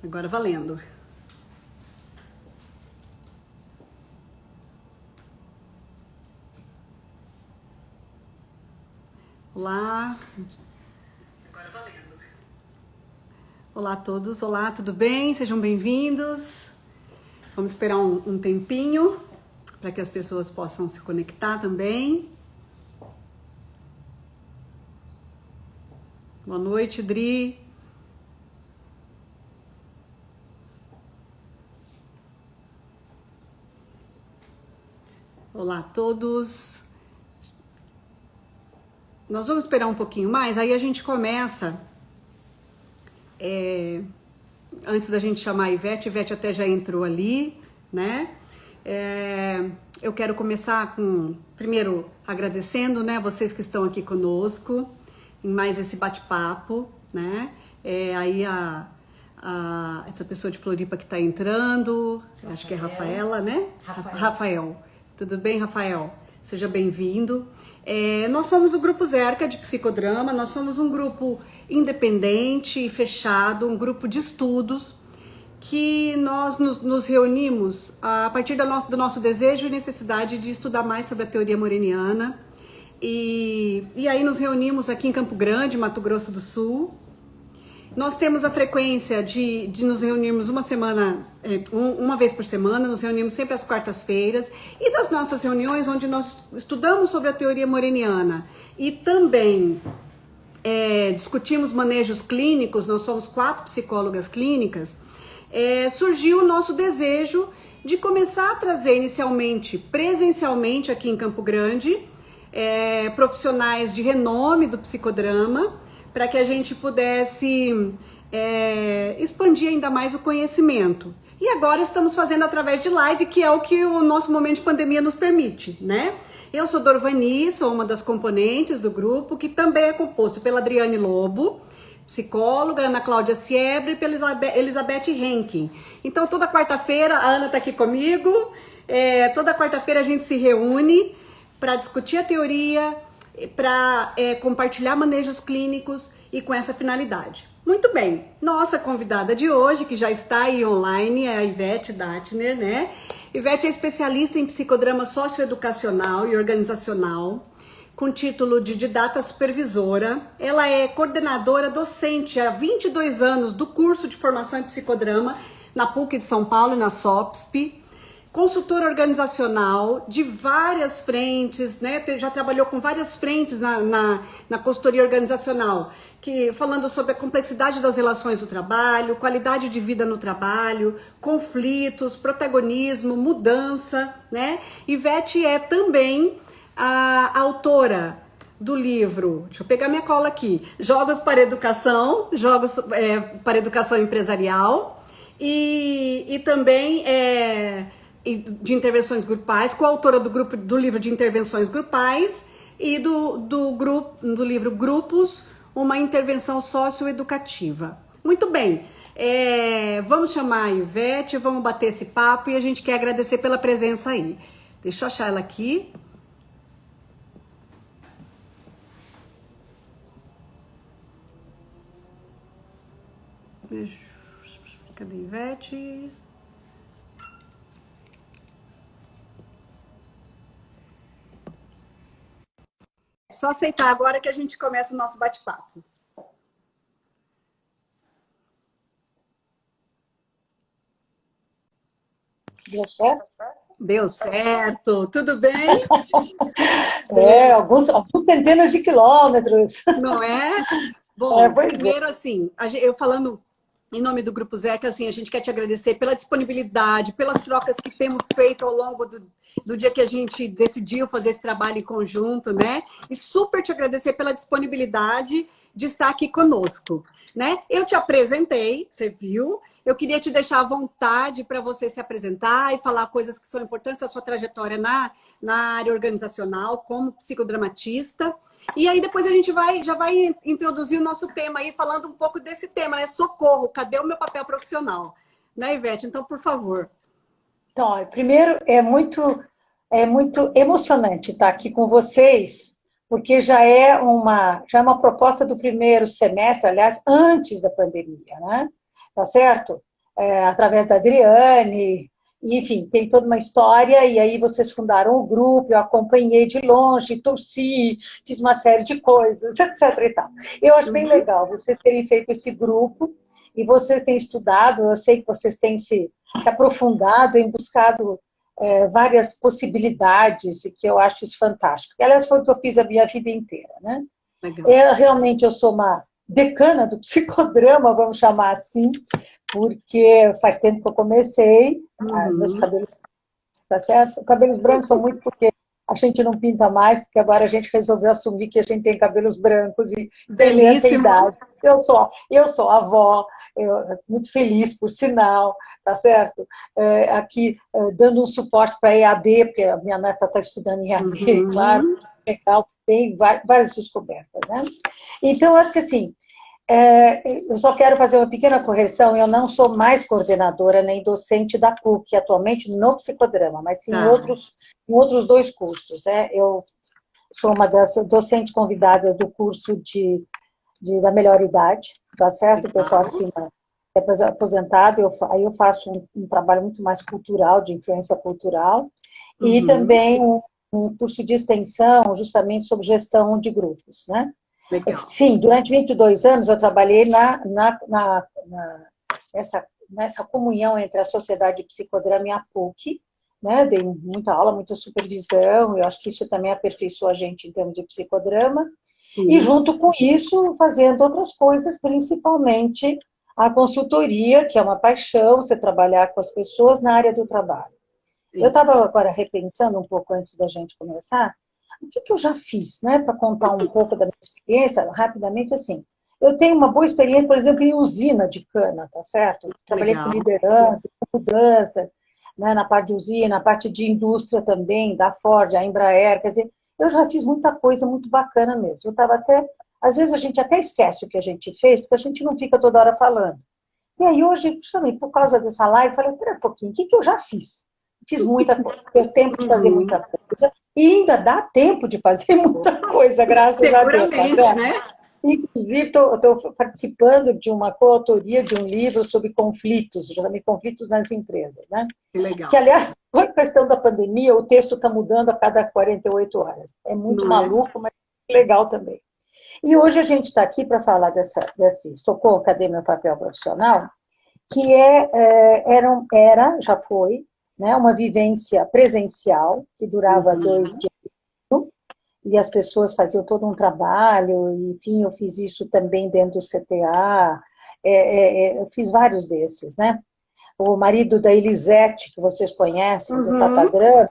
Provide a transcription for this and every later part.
Agora valendo. Olá. Agora valendo. Olá a todos. Olá, tudo bem? Sejam bem-vindos. Vamos esperar um tempinho para que as pessoas possam se conectar também. Boa noite, Dri. Olá a todos. Nós vamos esperar um pouquinho mais, aí a gente começa. Antes da gente chamar a Ivete até já entrou ali, né? Eu quero começar primeiro, agradecendo, né, vocês que estão aqui conosco em mais esse bate-papo, né? Aí essa pessoa de Floripa que está entrando, acho que é Rafaela, né? Rafael. Tudo bem, Rafael? Seja bem-vindo. Nós somos o Grupo Zerca de Psicodrama, nós somos um grupo independente e fechado, um grupo de estudos que nós nos reunimos a partir do nosso desejo e necessidade de estudar mais sobre a teoria moreniana. E aí nos reunimos aqui em Campo Grande, Mato Grosso do Sul. Nós temos a frequência de nos reunirmos uma vez por semana, nos reunimos sempre às quartas-feiras, e das nossas reuniões onde nós estudamos sobre a teoria moreniana e também discutimos manejos clínicos, nós somos 4 psicólogas clínicas, surgiu o nosso desejo de começar a trazer inicialmente, presencialmente aqui em Campo Grande, profissionais de renome do psicodrama, para que a gente pudesse expandir ainda mais o conhecimento. E agora estamos fazendo através de live, que é o que o nosso momento de pandemia nos permite, né? Eu sou Dorvani, sou uma das componentes do grupo, que também é composto pela Adriane Lobo, psicóloga, Ana Cláudia Siebre e pela Elizabeth Henkin. Então, toda quarta-feira, a Ana está aqui comigo, toda quarta-feira a gente se reúne para discutir a teoria, para compartilhar manejos clínicos e com essa finalidade. Muito bem, nossa convidada de hoje, que já está aí online, é a Ivete Datner, né? Ivete é especialista em psicodrama socioeducacional e organizacional, com título de didata supervisora. Ela é coordenadora docente há 22 anos do curso de formação em psicodrama na PUC de São Paulo e na SOPSP. Consultora organizacional de várias frentes, né? Já trabalhou com várias frentes na consultoria organizacional, falando sobre a complexidade das relações do trabalho, qualidade de vida no trabalho, conflitos, protagonismo, mudança, né? Ivete é também a autora do livro, deixa eu pegar minha cola aqui, Jogos para Educação, para Educação Empresarial, e também de intervenções grupais, coautora do livro de intervenções grupais e do livro Grupos, uma intervenção socioeducativa. Muito bem, vamos chamar a Ivete, vamos bater esse papo e a gente quer agradecer pela presença aí. Deixa eu achar ela aqui. Cadê a Ivete? É só aceitar agora que a gente começa o nosso bate-papo. Deu certo? Deu certo. Tudo bem? Alguns centenas de quilômetros. Não é? Bom, Pois é. primeiro assim, eu falando em nome do Grupo Zerca, assim, a gente quer te agradecer pela disponibilidade, pelas trocas que temos feito ao longo do dia que a gente decidiu fazer esse trabalho em conjunto, né? E super te agradecer pela disponibilidade de estar aqui conosco, né? Eu te apresentei, você viu? Eu queria te deixar à vontade para você se apresentar e falar coisas que são importantes da sua trajetória na área organizacional, como psicodramatista. E aí depois a gente já vai introduzir o nosso tema aí, falando um pouco desse tema, né? Socorro, cadê o meu papel profissional? Né, Ivete? Então, por favor. Então, primeiro, é muito emocionante estar aqui com vocês, porque já é uma proposta do primeiro semestre, aliás, antes da pandemia, né? Tá certo? através da Adriane, enfim, tem toda uma história, e aí vocês fundaram o grupo, eu acompanhei de longe, torci, fiz uma série de coisas, etc. e tal. Eu acho bem Uhum. legal vocês terem feito esse grupo, e vocês têm estudado, eu sei que vocês têm se aprofundado em buscado várias possibilidades, e que eu acho isso fantástico. E, aliás, foi o que eu fiz a minha vida inteira, né? Legal. Realmente, eu sou uma decana do psicodrama, vamos chamar assim, porque faz tempo que eu comecei, meus Uhum. cabelos, tá certo? Cabelos brancos são muito porque a gente não pinta mais, porque agora a gente resolveu assumir que a gente tem cabelos brancos e tem essa Belíssimo. idade. Eu sou avó, muito feliz, por sinal, tá certo? Aqui, dando um suporte para a EAD, porque a minha neta está estudando em EAD, claro, Uhum. legal, tem várias descobertas, né? Então, acho que assim, eu só quero fazer uma pequena correção. Eu não sou mais coordenadora nem docente da PUC atualmente no psicodrama, mas sim Tá. em outros dois cursos. Né? Eu sou uma das docentes convidadas do curso da melhor idade, tá certo? O pessoal Legal. acima é aposentado, aí eu faço um trabalho muito mais cultural, de influência cultural, e Uhum. também um curso de extensão justamente sobre gestão de grupos, né? Legal. Sim, durante 22 anos eu trabalhei nessa comunhão entre a Sociedade de Psicodrama e a PUC, né? Dei muita aula, muita supervisão, eu acho que isso também aperfeiçoou a gente em termos de psicodrama, e Sim. junto com isso, fazendo outras coisas, principalmente a consultoria, que é uma paixão, você trabalhar com as pessoas na área do trabalho. Eu Isso. estava agora repensando um pouco antes da gente começar, o que eu já fiz, né, para contar um pouco da minha experiência, rapidamente, assim. Eu tenho uma boa experiência, por exemplo, em usina de cana, tá certo? Trabalhei com Legal. liderança, com mudança, né, na parte de usina, na parte de indústria também, da Ford, a Embraer, quer dizer, eu já fiz muita coisa muito bacana mesmo. Eu estava até, às vezes a gente até esquece o que a gente fez, porque a gente não fica toda hora falando. E aí hoje, justamente por causa dessa live, eu falei, pera um pouquinho, o que eu já fiz? Fiz muita coisa, tenho tempo de fazer Uhum. muita coisa, e ainda dá tempo de fazer muita coisa, graças a Deus, tá Seguramente, certo? né? Inclusive, estou participando de uma coautoria de um livro sobre conflitos, justamente conflitos nas empresas, né? Que Que, legal. aliás, com a questão da pandemia, o texto está mudando a cada 48 horas. É muito Não é? maluco, mas legal também. E hoje a gente está aqui para falar desse Socorro, Cadê Meu Papel Profissional? Que já foi, né, uma vivência presencial, que durava Uhum. 2 dias, e as pessoas faziam todo um trabalho, e, enfim, eu fiz isso também dentro do CTA, eu fiz vários desses, né? O marido da Elisete, que vocês conhecem, do Uhum. Tatagrama,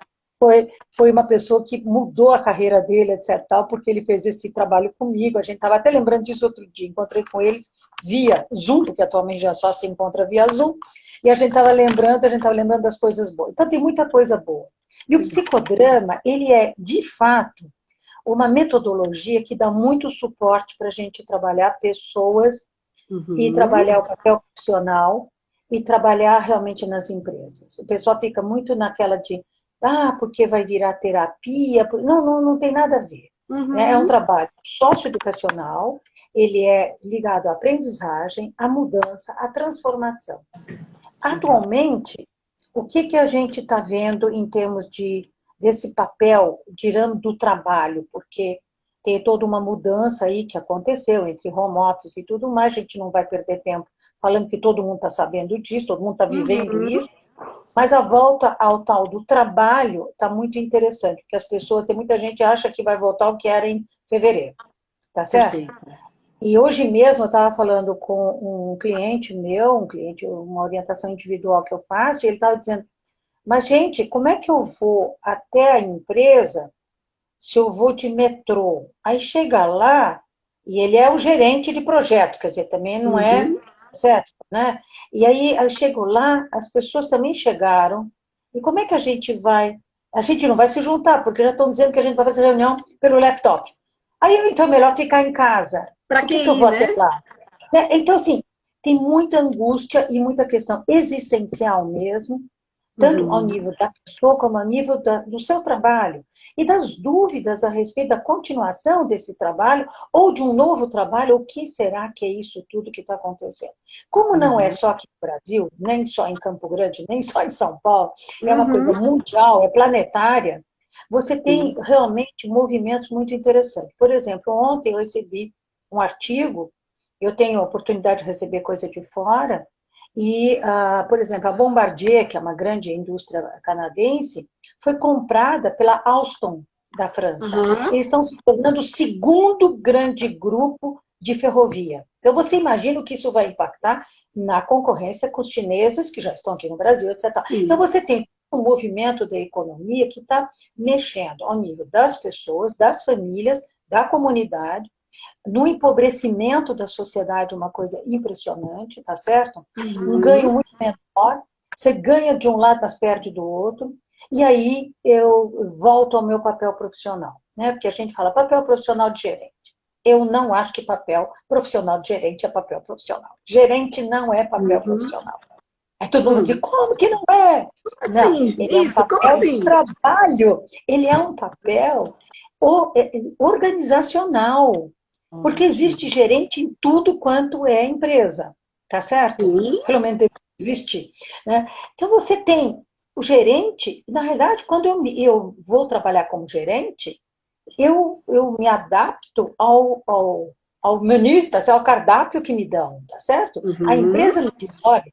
foi uma pessoa que mudou a carreira dele, etc., tal, porque ele fez esse trabalho comigo. A gente estava até lembrando disso outro dia. Encontrei com eles via Zoom, porque atualmente já só se encontra via Zoom, e a gente estava lembrando das coisas boas. Então, tem muita coisa boa. E o Legal. psicodrama, ele é, de fato, uma metodologia que dá muito suporte para a gente trabalhar pessoas e Uhum. trabalhar o papel profissional e trabalhar realmente nas empresas. O pessoal fica muito naquela de, porque vai virar terapia. Não, não, não tem nada a ver. Né? É um Uhum. trabalho socioeducacional, ele é ligado à aprendizagem, à mudança, à transformação. Legal. Atualmente, o que a gente está vendo em termos desse papel, tirando do trabalho, porque tem toda uma mudança aí que aconteceu entre home office e tudo mais, a gente não vai perder tempo falando que todo mundo está sabendo disso, todo mundo está vivendo Uhum. isso, mas a volta ao tal do trabalho está muito interessante, porque as pessoas, tem muita gente que acha que vai voltar o que era em fevereiro, tá certo? Perfeito. E hoje mesmo eu estava falando com um cliente meu, uma orientação individual que eu faço, e ele estava dizendo, mas gente, como é que eu vou até a empresa se eu vou de metrô? Aí chega lá, e ele é o gerente de projetos, quer dizer, também não é Uhum. certo, né? E aí eu chego lá, as pessoas também chegaram, e como é que a gente vai? A gente não vai se juntar, porque já estão dizendo que a gente vai fazer reunião pelo laptop. Aí então é melhor ficar em casa. Para Por que que eu ir, vou até né? lá? Né? Então, assim, tem muita angústia e muita questão existencial mesmo, tanto ao Uhum. nível da pessoa como ao nível do seu trabalho, e das dúvidas a respeito da continuação desse trabalho, ou de um novo trabalho, o que será que é isso tudo que está acontecendo. Como não é Uhum. só aqui no Brasil, nem só em Campo Grande, nem só em São Paulo, é uma coisa Uhum. mundial, é planetária, você tem Sim. realmente movimentos muito interessantes. Por exemplo, ontem eu recebi um artigo, eu tenho a oportunidade de receber coisa de fora, e, por exemplo, a Bombardier, que é uma grande indústria canadense, foi comprada pela Alstom, da França. Aham. Eles estão se tornando o segundo grande grupo de ferrovia. Então, você imagina o que isso vai impactar na concorrência com os chineses, que já estão aqui no Brasil, etc. Então, Sim. você tem um movimento da economia que está mexendo ao nível das pessoas, das famílias, da comunidade, no empobrecimento da sociedade, uma coisa impressionante, tá certo? Um ganho Uhum. muito menor, você ganha de um lado, mas perde do outro, e aí eu volto ao meu papel profissional, né? Porque a gente fala papel profissional de gerente. Eu não acho que papel profissional de gerente é papel profissional. Gerente não é papel Uhum. profissional. Aí todo mundo diz, Hum. como que não é? Não, Assim, ele é um isso, como papel de assim? trabalho, ele é um papel organizacional, porque Ótimo. existe gerente em tudo quanto é empresa, tá certo? Sim. Pelo menos deve existir, né? Então você tem o gerente, na realidade, quando eu vou trabalhar como gerente, eu me adapto ao menu, tá certo? Ao cardápio que me dão, tá certo? A Uhum. empresa me diz, olha,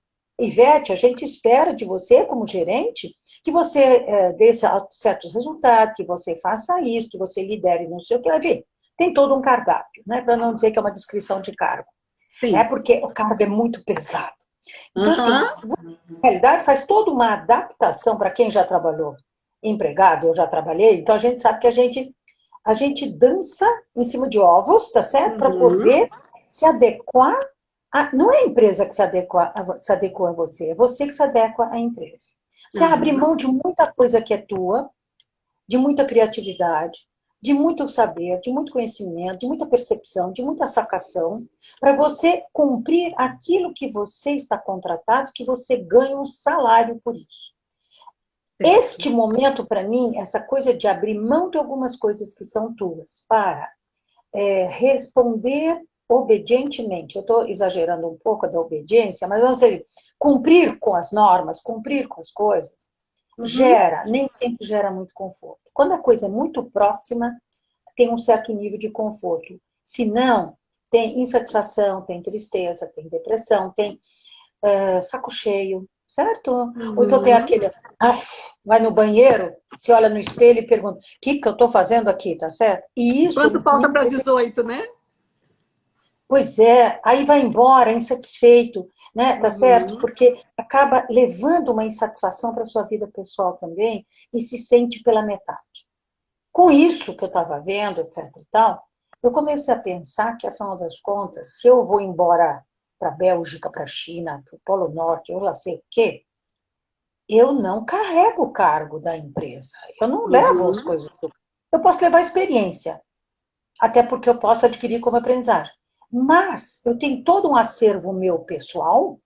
Ivete, a gente espera de você, como gerente, que você dê certos resultados, que você faça isso, que você lidere não sei o que. Tem todo um cardápio, né? Para não dizer que é uma descrição de cargo. É Sim. porque o cargo é muito pesado. Então, assim, Aham. na realidade, faz toda uma adaptação para quem já trabalhou empregado, eu já trabalhei, então a gente sabe que a gente dança em cima de ovos, tá certo? Para Uhum. poder se adequar. Não é a empresa que se adequa a você, é você que se adequa à empresa. Você abre Aham. mão de muita coisa que é tua, de muita criatividade, de muito saber, de muito conhecimento, de muita percepção, de muita sacação, para você cumprir aquilo que você está contratado, que você ganha um salário por isso. Certo. Este momento, para mim, essa coisa de abrir mão de algumas coisas que são tuas para responder obedientemente. Eu estou exagerando um pouco da obediência, mas vamos dizer, cumprir com as normas, cumprir com as coisas, Uhum. nem sempre gera muito conforto. Quando a coisa é muito próxima, tem um certo nível de conforto. Se não, tem insatisfação, tem tristeza, tem depressão, tem saco cheio, certo? Ou então tem Uhum. aquele, vai no banheiro, se olha no espelho e pergunta, o que eu estou fazendo aqui, tá certo? E Quanto isso falta me para as 18, né? Pois é, aí vai embora insatisfeito, né? Tá certo? Uhum. Porque acaba levando uma insatisfação para a sua vida pessoal também e se sente pela metade. Com isso que eu estava vendo, etc e tal, eu comecei a pensar que, afinal das contas, se eu vou embora para a Bélgica, para a China, para o Polo Norte, eu lá sei o quê, eu não carrego o cargo da empresa. Eu não levo as Uhum. coisas do. Eu posso levar experiência, até porque eu posso adquirir como aprendizagem. Mas eu tenho todo um acervo meu pessoal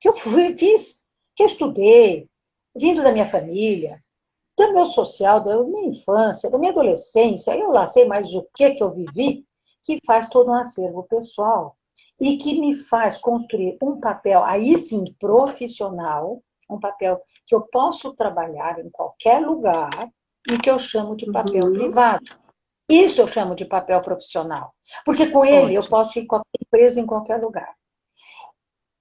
que eu fiz, que eu estudei, vindo da minha família, do meu social, da minha infância, da minha adolescência, eu lá sei mais o que eu vivi, que faz todo um acervo pessoal e que me faz construir um papel, aí sim, profissional, um papel que eu posso trabalhar em qualquer lugar e que eu chamo de papel Uhum. privado. Isso eu chamo de papel profissional, porque com ele eu Ótimo. posso ir em qualquer empresa, em qualquer lugar.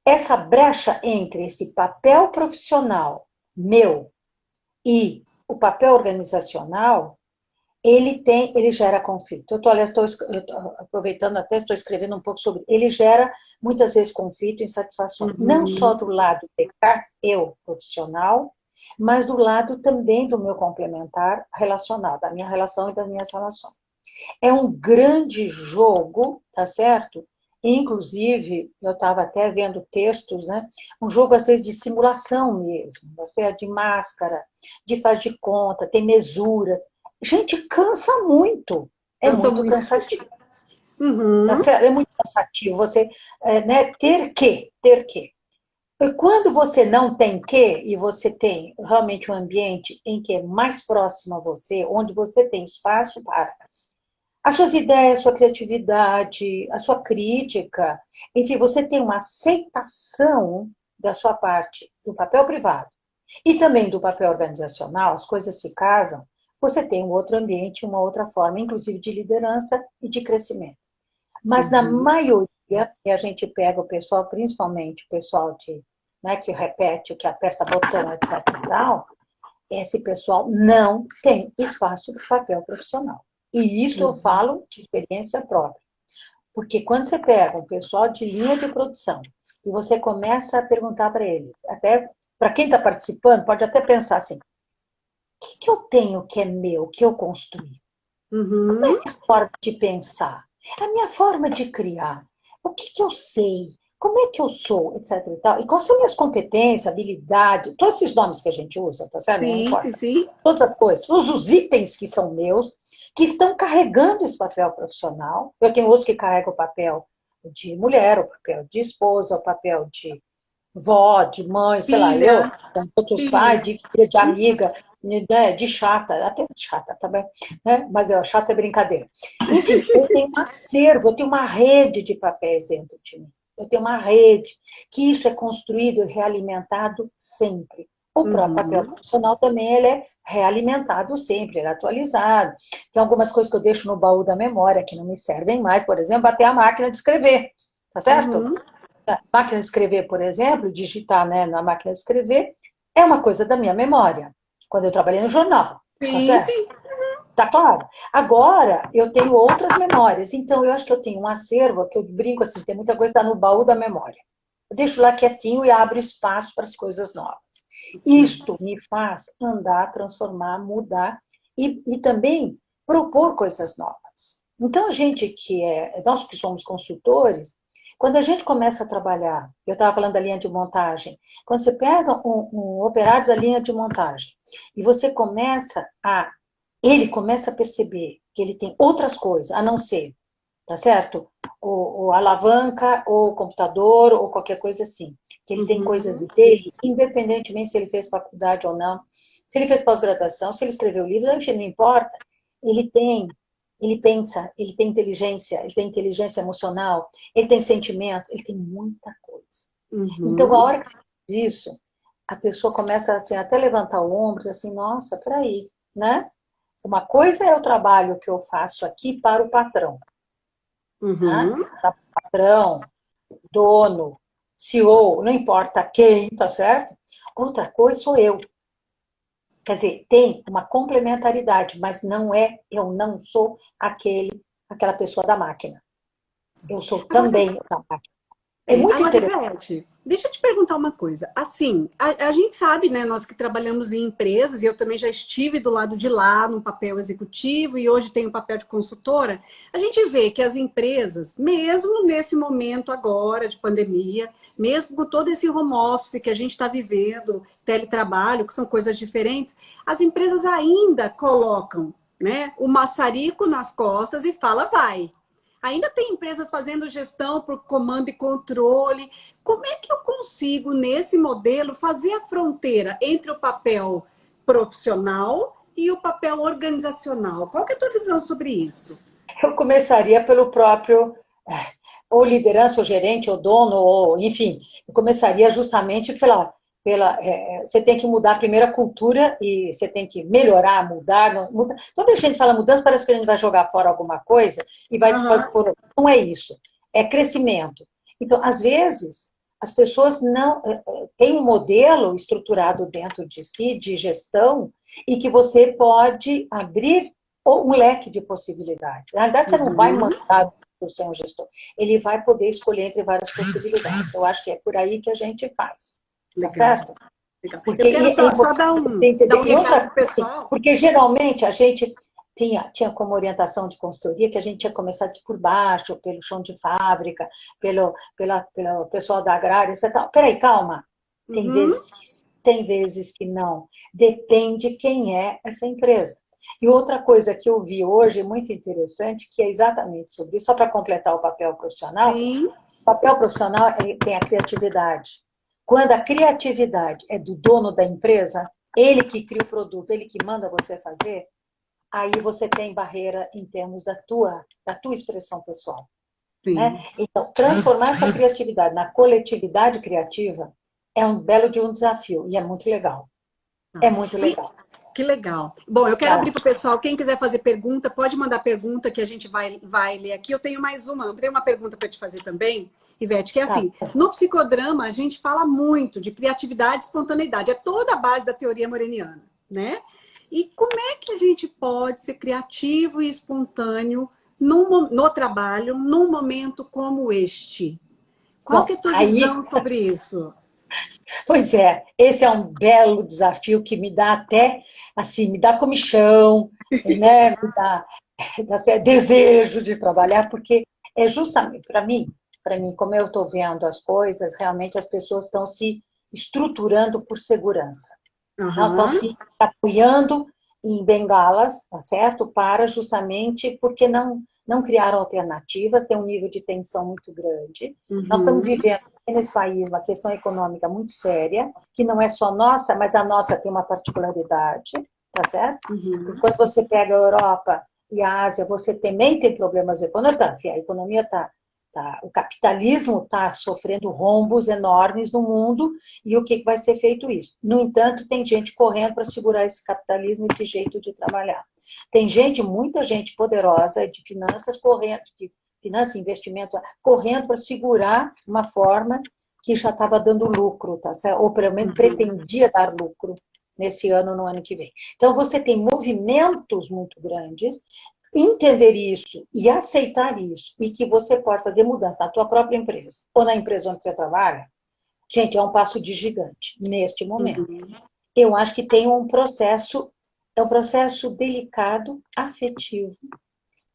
Essa brecha entre esse papel profissional meu e o papel organizacional, ele gera conflito. Aliás, aproveitando até, estou escrevendo um pouco sobre, ele gera muitas vezes conflito e insatisfação, não só Uhum. do lado de cá, eu, profissional, mas do lado também do meu complementar relacional, da minha relação e das minhas relações. É um grande jogo, tá certo? Inclusive, eu estava até vendo textos, né? Um jogo, às vezes, de simulação mesmo, tá certo? De máscara, de faz de conta, tem mesura. Gente, cansa muito. É Cansa muito muito. cansativo. Tá Uhum. certo? É muito cansativo você né, ter que. E quando você não tem que, e você tem realmente um ambiente em que é mais próximo a você, onde você tem espaço para as suas ideias, a sua criatividade, a sua crítica, enfim, você tem uma aceitação da sua parte do papel privado e também do papel organizacional, as coisas se casam, você tem um outro ambiente, uma outra forma, inclusive de liderança e de crescimento. Mas na Uhum. maioria, e a gente pega o pessoal, principalmente o pessoal né, que repete, que aperta botão, etc. e tal, esse pessoal não tem espaço para o papel profissional. E isso eu Uhum. falo de experiência própria. Porque quando você pega um pessoal de linha de produção e você começa a perguntar para eles, até para quem está participando, pode até pensar assim: o que eu tenho que é meu, que eu construí? Como é Uhum. a minha forma de pensar? A minha forma de criar? O que eu sei? Como é que eu sou? Etc. E tal. E quais são minhas competências, habilidades? Todos esses nomes que a gente usa, tá certo? Não Sim, sim, importa. sim. Todas as coisas, todos os itens que são meus, que estão carregando esse papel profissional. Eu tenho outros que carregam o papel de mulher, o papel de esposa, o papel de vó, de mãe, sei lá, eu, Filha, com outros pais, filha. de filha, de amiga, né, de chata, até chata também, né? Mas eu, chata é brincadeira. Enfim, eu tenho um acervo, eu tenho uma rede de papéis dentro de mim. Eu tenho uma rede, que isso é construído e realimentado sempre. O próprio papel Uhum. profissional também ele é realimentado sempre, ele é atualizado. Tem algumas coisas que eu deixo no baú da memória que não me servem mais, por exemplo, até a máquina de escrever, tá certo? Uhum. A máquina de escrever, por exemplo, digitar, né, na máquina de escrever, é uma coisa da minha memória. Quando eu trabalhei no jornal, tá Sim, certo? sim. Tá claro. Agora, eu tenho outras memórias. Então, eu acho que eu tenho um acervo, que eu brinco assim, tem muita coisa que está no baú da memória. Eu deixo lá quietinho e abro espaço para as coisas novas. Sim. Isto me faz andar, transformar, mudar e também propor coisas novas. Então, a gente nós que somos consultores, quando a gente começa a trabalhar, eu estava falando da linha de montagem, quando você pega um operário da linha de montagem e você ele começa a perceber que ele tem outras coisas, a não ser, tá certo? O alavanca, ou o computador, ou qualquer coisa assim. Que ele tem coisas Uhum. dele, independentemente se ele fez faculdade ou não, se ele fez pós-graduação, se ele escreveu livro, não importa. Ele tem, ele pensa, ele tem inteligência emocional, ele tem sentimento, ele tem muita coisa. Então, a Uhum. hora que faz isso, a pessoa começa assim, até levantar o ombro, assim, nossa, peraí, né? Uma coisa é o trabalho que eu faço aqui para o patrão, tá? Uhum. Para o patrão, dono, CEO, não importa quem, tá certo? Outra coisa sou eu. Quer dizer, tem uma complementaridade, mas eu não sou aquela pessoa da máquina. Eu sou Agora, também da máquina. É muito agora, interessante. Ivete, deixa eu te perguntar uma coisa. Assim, a gente sabe, né, nós que trabalhamos em empresas, e eu também já estive do lado de lá, no papel executivo, e hoje tenho o papel de consultora, a gente vê que as empresas, mesmo nesse momento agora de pandemia, mesmo com todo esse home office que a gente está vivendo, teletrabalho, que são coisas diferentes, as empresas ainda colocam, né, o maçarico nas costas e fala, vai. Ainda tem empresas fazendo gestão por comando e controle. Como é que eu consigo, nesse modelo, fazer a fronteira entre o papel profissional e o papel organizacional? Qual que é a tua visão sobre isso? Eu começaria pelo próprio, ou liderança, ou gerente, ou dono, ou enfim, eu começaria justamente você tem que mudar primeiro a cultura e você tem que melhorar, mudar. Toda vez que a gente fala mudança, parece que a gente vai jogar fora alguma coisa e vai Aham. por. Não é isso. É crescimento. Então, às vezes, as pessoas não têm um modelo estruturado dentro de si, de gestão, e que você pode abrir um leque de possibilidades. Na realidade, você não vai Uhum. mandar o seu gestor. Ele vai poder escolher entre várias possibilidades. Eu acho que é por aí que a gente faz. Tá Legal, certo? legal. Eu Porque quero é só importante dar você dar entender. um E recado outra pro coisa, pessoal. porque geralmente a gente tinha como orientação de consultoria que a gente tinha começado por baixo, pelo chão de fábrica, pelo pessoal da agrária, etc. Peraí, calma. Tem Uhum. vezes que sim, tem vezes que não. Depende quem é essa empresa. E outra coisa que eu vi hoje, muito interessante, que é exatamente sobre isso, só para completar o Sim. papel profissional tem a criatividade. Quando a criatividade é do dono da empresa, ele que cria o produto, ele que manda você fazer, aí você tem barreira em termos da tua expressão pessoal. Né? Sim. Então, transformar essa criatividade na coletividade criativa é um belo de um desafio e é muito legal. É Tá. muito E legal. que legal. Bom, eu quero Tá? abrir para o pessoal. Quem quiser fazer pergunta, pode mandar pergunta que a gente vai ler aqui. Eu tenho mais uma. Eu tenho uma pergunta para te fazer também, Ivete, que é Tá. assim: no psicodrama, a gente fala muito de criatividade e espontaneidade. É toda a base da teoria moreniana, né? E como é que a gente pode ser criativo e espontâneo no trabalho, num momento como este? Qual que Bom, é a tua aí, visão sobre isso? pois é, esse é um belo desafio que me dá até, assim, me dá comichão, né? Me dá assim, desejo de trabalhar, porque é justamente, para mim, como eu estou vendo as coisas, realmente as pessoas estão se estruturando por segurança. Não, estão Aham, se apoiando em bengalas, tá certo? Para justamente porque não criaram alternativas, tem um nível de tensão muito grande. Nós estamos uhum, vivendo nesse país uma questão econômica muito séria, que não é só nossa, mas a nossa tem uma particularidade, tá certo? uhum, Porque quando você pega a Europa e a Ásia, você também tem problemas econômicos. A economia o capitalismo está sofrendo rombos enormes no mundo e o que vai ser feito isso? No entanto, tem gente correndo para segurar esse capitalismo, esse jeito de trabalhar. Tem gente, muita gente poderosa de finanças correndo, de finanças e investimento, correndo para segurar uma forma que já estava dando lucro, tá certo? Ou pelo menos uhum. pretendia dar lucro nesse ano, no ano que vem. Então, você tem movimentos muito grandes, entender isso e aceitar isso, e que você pode fazer mudança na tua própria empresa ou na empresa onde você trabalha, gente, é um passo de gigante neste momento. Uhum, Eu acho que tem é um processo delicado, afetivo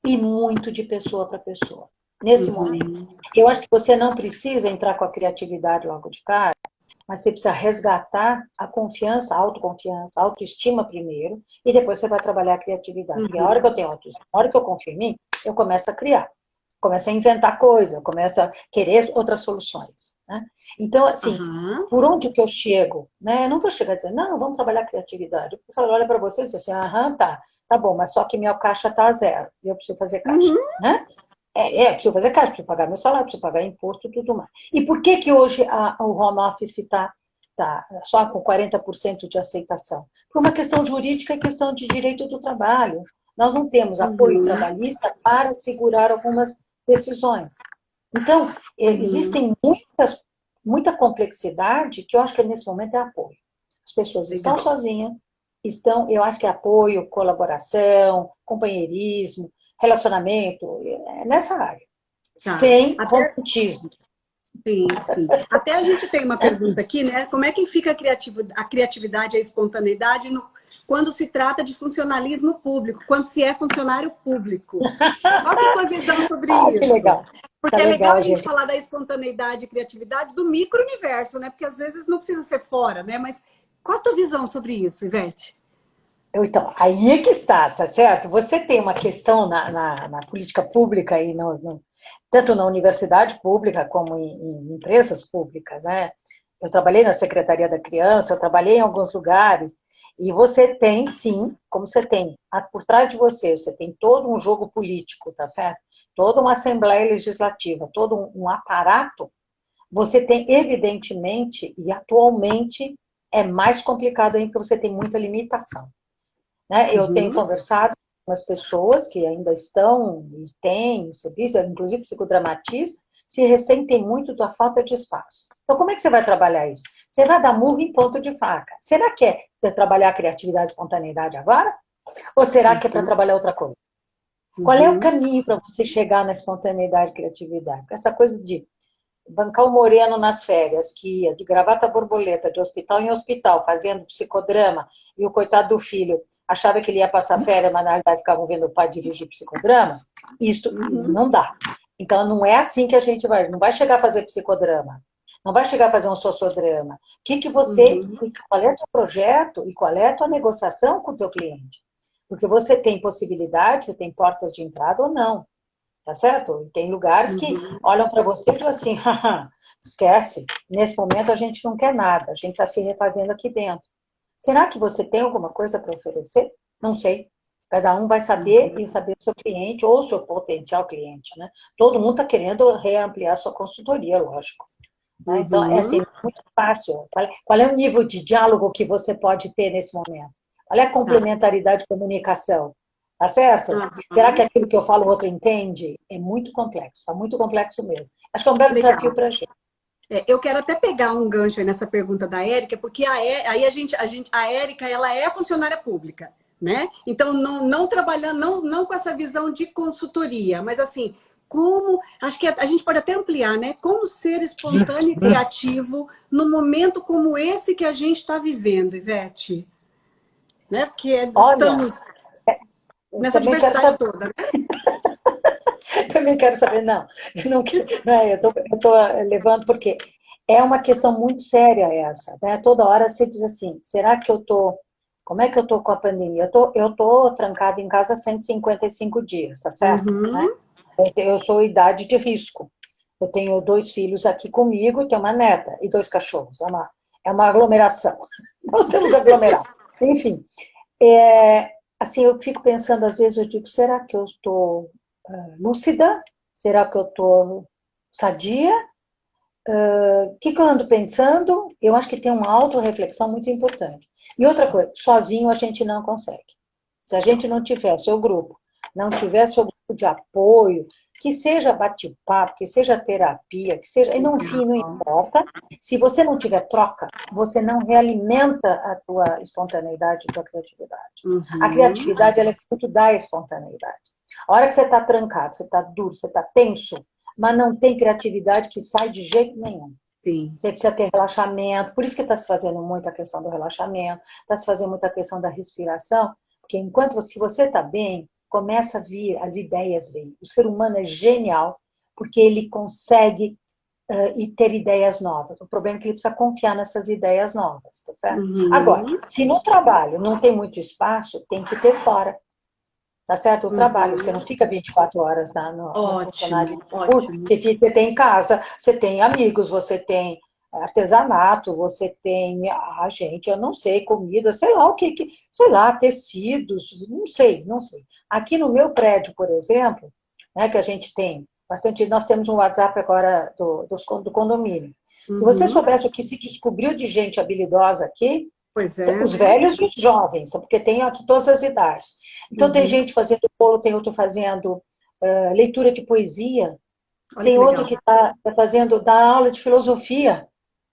e muito de pessoa para pessoa, nesse momento. uhum, Eu acho que você não precisa entrar com a criatividade logo de cara, mas você precisa resgatar a confiança, a autoconfiança, a autoestima primeiro, e depois você vai trabalhar a criatividade. Porque a hora que eu uhum, tenho autoestima, a hora que eu confio em mim, eu começo a criar, começo a inventar coisa, começo a querer outras soluções. Né? Então, assim, aham, por onde que eu chego? Né? Eu não vou chegar a dizer, não, vamos trabalhar a criatividade. O pessoal olha para você e diz assim, aham, tá bom, mas só que minha caixa está a zero, e eu preciso fazer caixa. uhum, Né? Preciso fazer caixa, preciso pagar meu salário, preciso pagar imposto e tudo mais. E por que hoje o home office está só com 40% de aceitação? Por uma questão jurídica e questão de direito do trabalho. Nós não temos apoio uhum, trabalhista para segurar algumas decisões. Então, uhum. existem muita complexidade que eu acho que nesse momento é apoio. As pessoas estão Legal. sozinhas, eu acho que é apoio, colaboração, companheirismo, relacionamento, nessa área. Tá. Sem Até, romantismo. sim, sim. Até a gente tem uma pergunta aqui, né? Como é que fica a criatividade e a espontaneidade quando se trata de funcionalismo público, quando se é funcionário público? Qual que é a tua visão sobre Ah, que isso? legal. Tá Porque é legal legal, a gente gente. falar da espontaneidade e criatividade do micro-universo, né? Porque às vezes não precisa ser fora, né? Mas qual a tua visão sobre isso, Ivete? Então, aí é que está, tá certo? Você tem uma questão na política pública, e tanto na universidade pública como em empresas públicas, né? Eu trabalhei na Secretaria da Criança, eu trabalhei em alguns lugares, e você tem, sim, como você tem, por trás de você tem todo um jogo político, tá certo? Toda uma Assembleia Legislativa, todo um aparato, você tem, evidentemente, e atualmente é mais complicado ainda, porque você tem muita limitação. Né? Eu tenho Uhum, conversado com as pessoas que ainda estão e têm serviço, inclusive psicodramatistas, se ressentem muito da falta de espaço. Então, como é que você vai trabalhar isso? Você vai dar murro em ponto de faca. Será que é para trabalhar a criatividade e espontaneidade agora? Ou será que é para uhum, trabalhar outra coisa? Qual é o uhum. caminho para você chegar na espontaneidade e criatividade? Porque essa coisa de bancar o Moreno nas férias, que ia de gravata borboleta, de hospital em hospital, fazendo psicodrama, e o coitado do filho achava que ele ia passar férias, mas na realidade ficava vendo o pai dirigir psicodrama, isso Uhum, não dá. Então, não é assim que a gente não vai chegar a fazer psicodrama, não vai chegar a fazer um sociodrama. uhum, Qual é o teu projeto e qual é a tua negociação com o teu cliente? Porque você tem possibilidade, você tem portas de entrada ou não. Tá certo? Tem lugares que uhum. olham para você e dizem assim, esquece. Nesse momento a gente não quer nada, a gente está se refazendo aqui dentro. Será que você tem alguma coisa para oferecer? Não sei. Cada um vai saber e saber o seu cliente ou o seu potencial cliente, né? Todo mundo está querendo reampliar sua consultoria, lógico. Né? Então, é assim, muito fácil. Qual é o nível de diálogo que você pode ter nesse momento? Qual é a Tá. complementaridade de comunicação? Tá certo? Será que aquilo que eu falo o outro entende? É muito complexo, tá muito complexo mesmo. Acho que é um belo desafio Legal. para a gente. Eu quero até pegar um gancho aí nessa pergunta da Érica, porque aí a Érica, ela é funcionária pública, né? Então, não trabalhando, não com essa visão de consultoria, mas assim, acho que a gente pode até ampliar, né? Como ser espontâneo e criativo num momento como esse que a gente está vivendo, Ivete, né? Porque Olha, estamos eu nessa também quero diversidade saber. toda, né? Também quero saber, não. Eu não, não é, eu tô levando porque é uma questão muito séria essa, né? Toda hora você diz assim, será que eu tô, como é que eu tô com a pandemia? Eu tô trancada em casa 155 dias, tá certo? Né? Uhum. Eu sou idade de risco. Eu tenho 2 filhos aqui comigo, tenho uma neta e 2 cachorros. É uma aglomeração. Nós temos aglomerado. Enfim, assim, eu fico pensando, às vezes eu digo, será que eu estou lúcida? Será que eu estou sadia? O que eu ando pensando? Eu acho que tem uma autorreflexão muito importante. E outra coisa, sozinho a gente não consegue. Se a gente não tiver seu grupo, não tiver seu grupo de apoio, que seja bate-papo, que seja terapia, que seja. E no fim, não Legal. importa. Se você não tiver troca, você não realimenta a tua espontaneidade, a tua criatividade. A Uhum. criatividade ela é fruto da espontaneidade. A hora que você está trancado, você está duro, você está tenso, mas não tem criatividade que sai de jeito nenhum. Sim. Você precisa ter relaxamento, por isso que está se fazendo muito a questão do relaxamento, está se fazendo muito a questão da respiração, porque enquanto se você está bem, começa a vir, as ideias vêm. O ser humano é genial, porque ele consegue e ter ideias novas. O problema é que ele precisa confiar nessas ideias novas, tá certo? Agora, Uhum. se no trabalho não tem muito espaço, tem que ter fora. Tá certo? O trabalho, você não Uhum. fica 24 horas no funcionário. Ótimo, ótimo. Você tem casa, você tem amigos, você tem artesanato, você tem, gente, eu não sei, comida, sei lá o que, sei lá, tecidos, não sei, não sei. Aqui no meu prédio, por exemplo, né, que a gente tem bastante, nós temos um WhatsApp agora do condomínio. Se você Uhum. soubesse o que se descobriu de gente habilidosa aqui, Pois é, os né? velhos e os jovens, porque tem aqui todas as idades. Então, tem Uhum. gente fazendo bolo, tem outro fazendo leitura de poesia, Olha tem que outro legal. que está fazendo, dá aula de filosofia,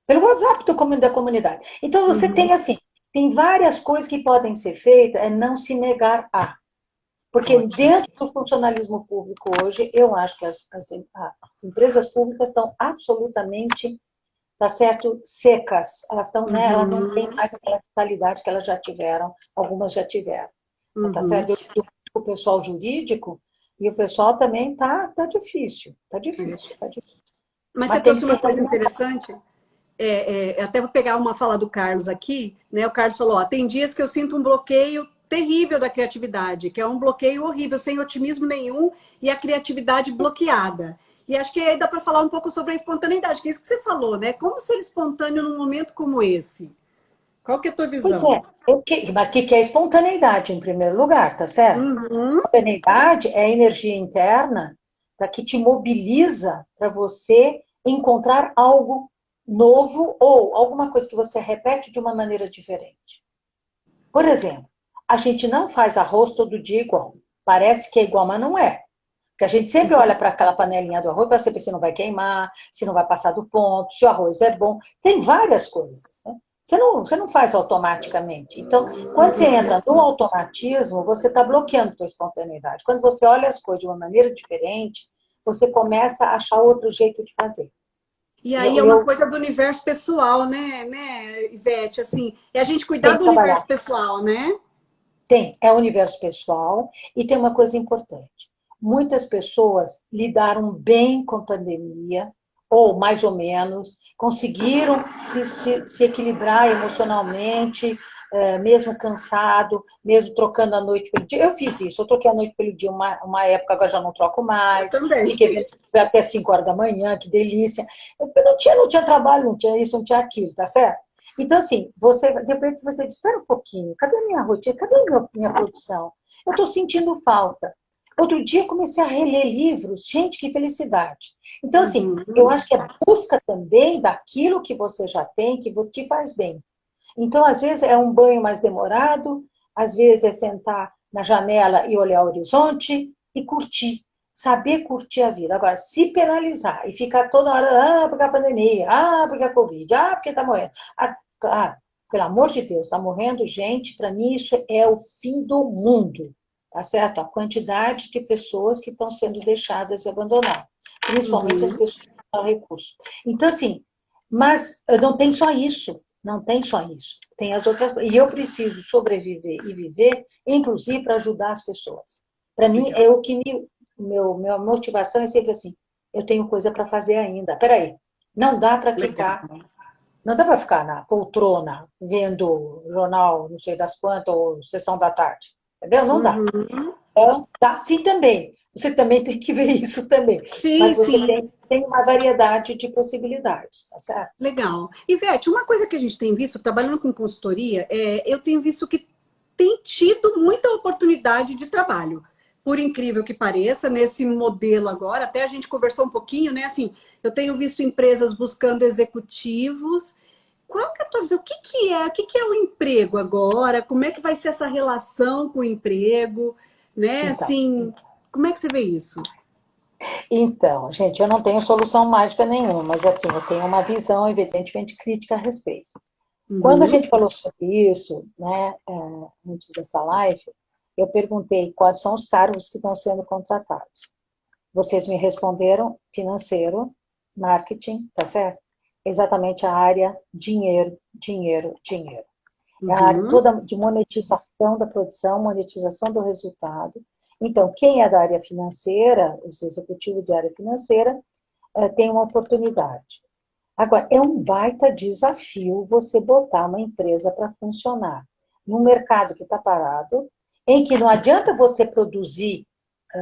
pelo WhatsApp da comunidade. Então, você tem Uhum. assim, tem várias coisas que podem ser feitas, é não se negar a. Porque Ótimo. dentro do funcionalismo público hoje, eu acho que as empresas públicas estão absolutamente, tá certo, secas. Elas estão, né, elas não têm Uhum. mais aquela vitalidade que elas já tiveram, algumas já tiveram. Tá Uhum. certo? O pessoal jurídico e o pessoal também tá difícil, tá É. difícil, tá difícil. Mas você Mas tem que trouxe se uma coisa reinventar. interessante. Eu até vou pegar uma fala do Carlos aqui, né? O Carlos falou: ó, tem dias que eu sinto um bloqueio terrível da criatividade, que é um bloqueio horrível, sem otimismo nenhum e a criatividade bloqueada. E acho que aí dá para falar um pouco sobre a espontaneidade, que é isso que você falou, né? Como ser espontâneo num momento como esse? Qual que é a tua Pois visão? é, mas o que é espontaneidade em primeiro lugar, tá certo? Uhum. Espontaneidade é a energia interna, tá, que te mobiliza para você encontrar algo novo ou alguma coisa que você repete de uma maneira diferente. Por exemplo, a gente não faz arroz todo dia igual. Parece que é igual, mas não é. Porque a gente sempre olha para aquela panelinha do arroz para saber se não vai queimar, se não vai passar do ponto, se o arroz é bom. Tem várias coisas. Né? Você não faz automaticamente. Então, quando você Uhum. entra no automatismo, você está bloqueando a sua espontaneidade. Quando você olha as coisas de uma maneira diferente, você começa a achar outro jeito de fazer. E aí Eu, é uma eu coisa do universo pessoal, né, Ivete? Assim, é a gente cuidar tenho que do trabalhar. universo pessoal, né? É o universo pessoal e tem uma coisa importante. Muitas pessoas lidaram bem com a pandemia, ou mais ou menos, conseguiram se equilibrar emocionalmente, mesmo cansado, mesmo trocando a noite pelo dia. Eu fiz isso, eu troquei a noite pelo dia uma época, agora já não troco Eu mais, também. fiquei até 5 horas da manhã, que delícia. Eu não tinha trabalho, não tinha isso, não tinha aquilo, tá certo? Então, assim, de repente você diz, espera um pouquinho, cadê a minha rotina, cadê a minha produção? Eu estou sentindo falta. Outro dia comecei a reler livros, gente, que felicidade. Então, assim, eu Uhum. acho que é busca também daquilo que você já tem, que te faz bem. Então, às vezes é um banho mais demorado, às vezes é sentar na janela e olhar o horizonte e curtir. Saber curtir a vida. Agora, se penalizar e ficar toda hora, porque a pandemia, porque a Covid, porque está morrendo. Claro, pelo amor de Deus, está morrendo gente, para mim isso é o fim do mundo. Tá certo? A quantidade de pessoas que estão sendo deixadas e abandonadas. Principalmente as Uhum. pessoas que não têm recurso. Então, assim, mas não tem só isso. Não tem só isso. Tem as outras. E eu preciso sobreviver e viver, inclusive para ajudar as pessoas. Para mim, Legal. é o que minha motivação é sempre assim: eu tenho coisa para fazer ainda. Peraí, não dá para Legal. ficar. Não dá para ficar na poltrona vendo jornal, não sei das quantas, ou sessão da tarde. Entendeu? Não dá. Uhum. Então, dá sim também. Você também tem que ver isso também. Sim, Mas você sim. tem uma variedade de possibilidades, tá certo? Legal. Ivete, uma coisa que a gente tem visto, trabalhando com consultoria, eu tenho visto que tem tido muita oportunidade de trabalho. Por incrível que pareça, nesse modelo agora, até a gente conversou um pouquinho, né? Assim, eu tenho visto empresas buscando executivos. Qual que é a tua visão? O que que é o emprego agora? Como é que vai ser essa relação com o emprego? Né? Então, Assim, como é que você vê isso? gente, eu não tenho solução mágica nenhuma, mas assim, eu tenho uma visão, evidentemente, crítica a respeito. Quando a Uhum, gente falou sobre isso, né, antes dessa live, eu perguntei quais são os cargos que estão sendo contratados. Vocês me responderam financeiro, marketing, tá certo? Exatamente a área dinheiro, dinheiro, dinheiro. É a área uhum, toda de monetização da produção, monetização do resultado. Então, quem é da área financeira, os executivos de área financeira, tem uma oportunidade. Agora, é um baita desafio você botar uma empresa para funcionar num mercado que está parado, em que não adianta você produzir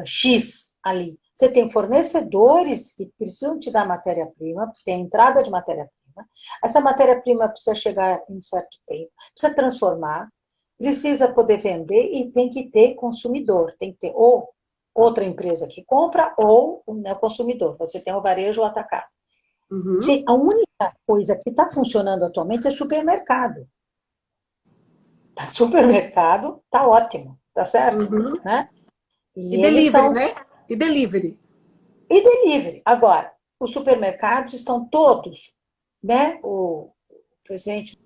X ali. Você tem fornecedores que precisam te dar matéria-prima, tem entrada de matéria-prima. Essa matéria-prima precisa chegar em certo tempo, precisa transformar, precisa poder vender e tem que ter consumidor. Tem que ter ou outra empresa que compra ou o consumidor. Você tem o varejo ou o atacado. uhum, Gente, a única coisa que está funcionando atualmente é supermercado. Tá, supermercado está ótimo, tá certo? uhum. Né? E E eles delivery, estão. né? E delivery. E delivery. Agora, os supermercados estão todos, né? O presidente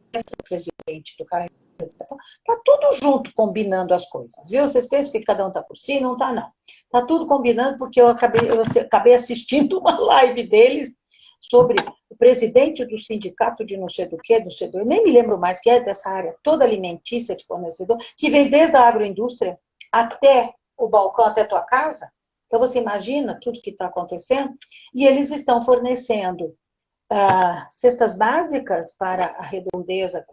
do carro, está tudo junto combinando as coisas, viu? Vocês pensam que cada um está por si? Não está, não. Está tudo combinando porque eu acabei assistindo uma live deles sobre o presidente do sindicato de não sei do que, não sei do... Eu nem me lembro mais, que é dessa área toda alimentícia de fornecedor, que vem desde a agroindústria até o balcão, até a tua casa. Então, você imagina tudo que está acontecendo, e eles estão fornecendo cestas básicas para a redondeza,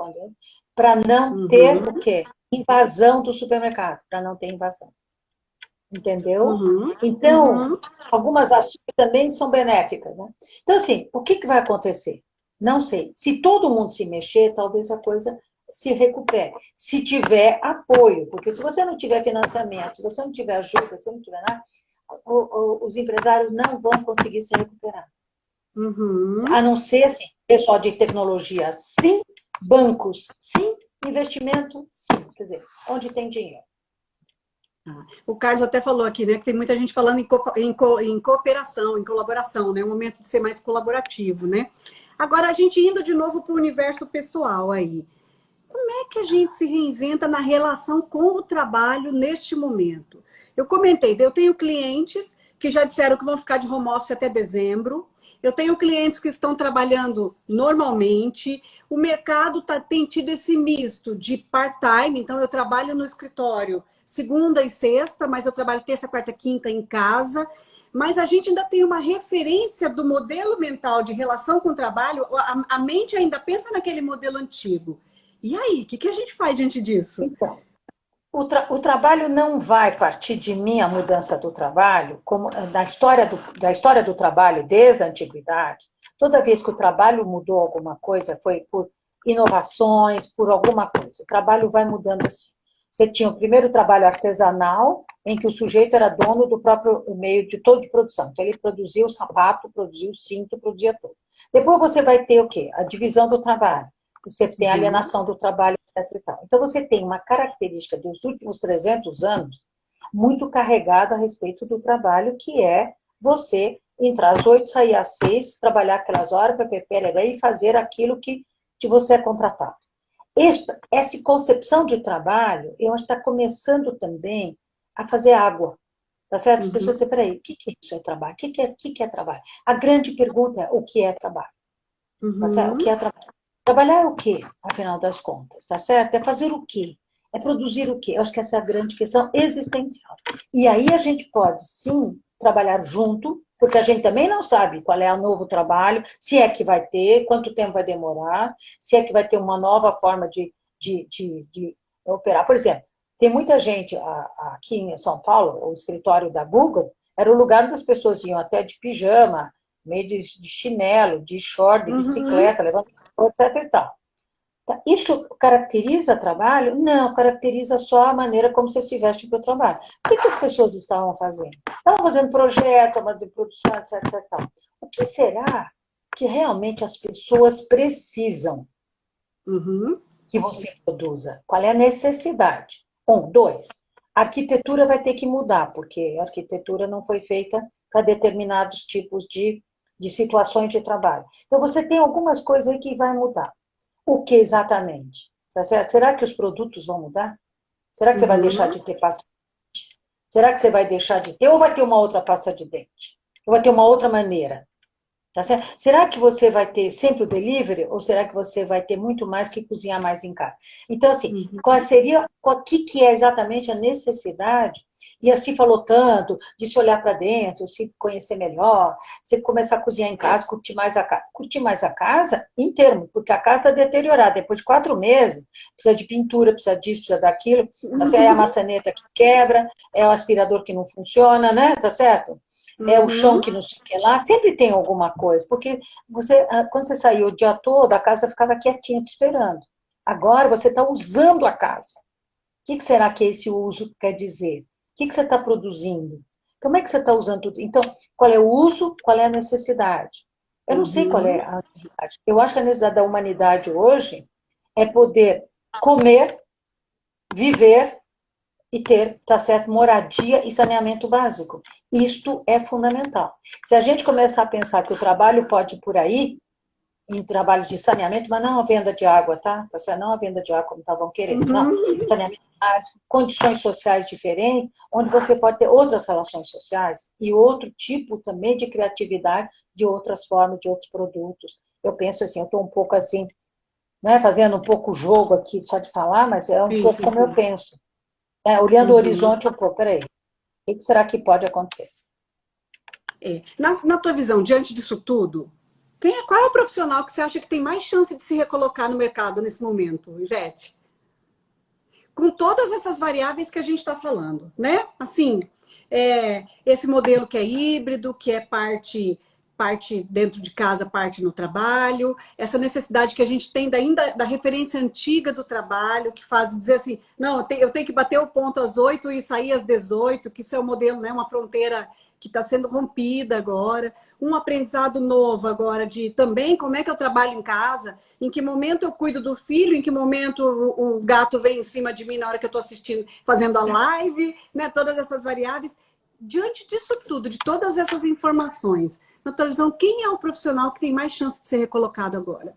para não ter o Uhum, quê? Invasão do supermercado, para não ter invasão. Entendeu? uhum, Então, uhum. algumas ações também são benéficas. Né? Então, assim, o que vai acontecer? Não sei. Se todo mundo se mexer, talvez a coisa se recupere. Se tiver apoio, porque se você não tiver financiamento, se você não tiver ajuda, se você não tiver nada, os empresários não vão conseguir se recuperar. A Uhum. não ser, assim, pessoal de tecnologia, sim, bancos, sim, investimento, sim. Quer dizer, onde tem dinheiro. O Carlos até falou aqui, né, que tem muita gente falando em cooperação, em colaboração, né? Um momento de ser mais colaborativo, né? Agora, a gente indo de novo para o universo pessoal aí. Como é que a gente se reinventa na relação com o trabalho neste momento? Eu comentei, eu tenho clientes que já disseram que vão ficar de home office até dezembro. Eu tenho clientes que estão trabalhando normalmente. O mercado tem tido esse misto de part-time, então eu trabalho no escritório segunda e sexta, mas eu trabalho terça, quarta, quinta em casa. mas a gente ainda tem uma referência do modelo mental de relação com o trabalho, a mente ainda pensa naquele modelo antigo. E aí, o que a gente faz diante disso? Então, o trabalho não vai partir de mim, a mudança do trabalho, como da história do trabalho desde a antiguidade. Toda vez que o trabalho mudou alguma coisa, foi por inovações, por alguma coisa. O trabalho vai mudando assim. Você tinha o primeiro trabalho artesanal, em que o sujeito era dono do próprio meio de todo de produção. Então, ele produzia o sapato, produzia o cinto, produzia tudo. Depois você vai ter o quê? A divisão do trabalho. Você tem a alienação do trabalho, etc. E tal. Então, você tem uma característica dos últimos 300 anos muito carregada a respeito do trabalho, que é você entrar às 8, sair às 6, trabalhar aquelas horas, e fazer aquilo que de você é contratado. Essa concepção de trabalho, eu acho que está começando também a fazer água. Tá certo? As pessoas dizem, peraí, o que é isso? É trabalho? O que é trabalho? A grande pergunta é, o que é trabalho? Tá certo? O que é trabalho? Trabalhar é o quê, afinal das contas? Tá certo? É fazer o quê? É produzir o quê? Eu acho que essa é a grande questão existencial. E aí a gente pode, sim, trabalhar junto, porque a gente também não sabe qual é o novo trabalho, se é que vai ter, quanto tempo vai demorar, se é que vai ter uma nova forma de operar. Por exemplo, tem muita gente aqui em São Paulo, o escritório da Google, era o lugar onde as pessoas iam até de pijama, meio de chinelo, de short, de bicicleta, levando etc. E tal. Isso caracteriza trabalho? Não, caracteriza só a maneira como você se veste para o trabalho. O que as pessoas estavam fazendo? Estavam fazendo projeto, de produção, etc. Etc. O que será que realmente as pessoas precisam que você produza? Qual é a necessidade? Dois, a arquitetura vai ter que mudar, porque a arquitetura não foi feita para determinados tipos de situações de trabalho. Então, você tem algumas coisas aí que vai mudar. O que exatamente? Tá certo? Será que os produtos vão mudar? Será que você vai deixar de ter pasta de dente? Será que você vai deixar de ter ou vai ter uma outra pasta de dente? Ou vai ter uma outra maneira? Tá certo? Será que você vai ter sempre o delivery ou será que você vai ter muito mais que cozinhar mais em casa? Então, assim, o que é exatamente a necessidade? E assim falou tanto de se olhar para dentro, se conhecer melhor, se começar a cozinhar em casa, curtir mais a casa. Curtir mais a casa em termos, porque a casa está deteriorada. Depois de 4 meses, precisa de pintura, precisa disso, precisa daquilo. Assim, é a maçaneta que quebra, é o aspirador que não funciona, né? Tá certo? É o chão que não sei o que lá, sempre tem alguma coisa, porque quando você saiu o dia todo, a casa ficava quietinha te esperando. Agora você está usando a casa. O que será que esse uso quer dizer? O que você está produzindo? Como é que você está usando tudo? Então, qual é o uso, qual é a necessidade? Eu não sei qual é a necessidade. Eu acho que a necessidade da humanidade hoje é poder comer, viver e ter, tá certo, moradia e saneamento básico. Isto é fundamental. Se a gente começar a pensar que o trabalho pode ir por aí, em trabalho de saneamento, mas não a venda de água, tá? Tá certo? Não a venda de água como estavam querendo, não. Saneamento básico, condições sociais diferentes, onde você pode ter outras relações sociais e outro tipo também de criatividade de outras formas, de outros produtos. Eu penso assim, eu estou um pouco assim, né, fazendo um pouco o jogo aqui só de falar, mas é um pouco como eu penso. Olhando o horizonte um pouco, peraí, o que será que pode acontecer? Na tua visão, diante disso tudo, qual é o profissional que você acha que tem mais chance de se recolocar no mercado nesse momento, Ivete? Com todas essas variáveis que a gente está falando, né? Assim, esse modelo que é híbrido, que é parte dentro de casa, parte no trabalho, essa necessidade que a gente tem ainda da referência antiga do trabalho, que faz dizer assim, não, eu tenho que bater o ponto às 8 e sair às 18, que isso é o modelo, né? Uma fronteira que está sendo rompida agora, um aprendizado novo agora de também como é que eu trabalho em casa, em que momento eu cuido do filho, em que momento o gato vem em cima de mim na hora que eu estou assistindo, fazendo a live, né? Todas essas variáveis. Diante disso tudo, de todas essas informações, na tua visão, quem é o profissional que tem mais chance de ser recolocado agora?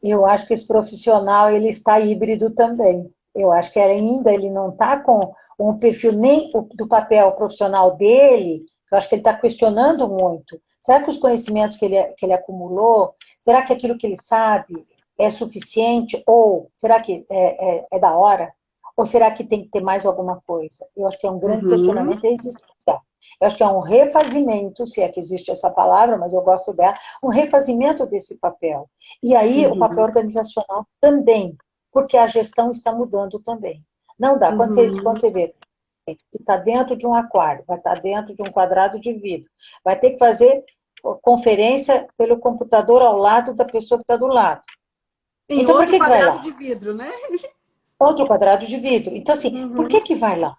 Eu acho que esse profissional ele está híbrido também. Eu acho que ainda ele não está com um perfil nem do papel profissional dele. Eu acho que ele está questionando muito. Será que os conhecimentos que ele acumulou, será que aquilo que ele sabe é suficiente? Ou será que é da hora? Ou será que tem que ter mais alguma coisa? Eu acho que é um grande Uhum. questionamento existencial. Eu acho que é um refazimento, se é que existe essa palavra, mas eu gosto dela, um refazimento desse papel. E aí o papel Uhum. organizacional também, porque a gestão está mudando também. Não dá, quando Uhum. você vê que está dentro de um aquário, vai estar dentro de um quadrado de vidro, vai ter que fazer conferência pelo computador ao lado da pessoa que está do lado. Em Então, para outro que vai quadrado lá? de vidro, né? Outro quadrado de vidro. Então, assim, por Uhum. que vai lá?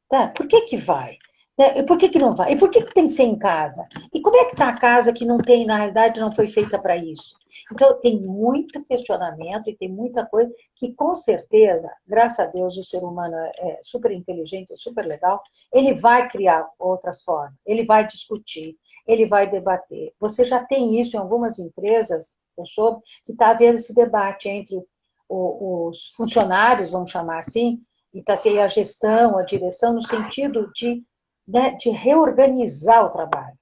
Tá? Por que vai? Né? E por que não vai? E por que tem que ser em casa? E como é que está a casa que não tem, na realidade, não foi feita para isso? Então, tem muito questionamento e tem muita coisa que, com certeza, graças a Deus, o ser humano é super inteligente, é super legal, ele vai criar outras formas, ele vai discutir, ele vai debater. Você já tem isso em algumas empresas, eu soube, que está havendo esse debate entre os funcionários, vamos chamar assim, e está assim, a gestão, a direção, no sentido de, né, de reorganizar o trabalho.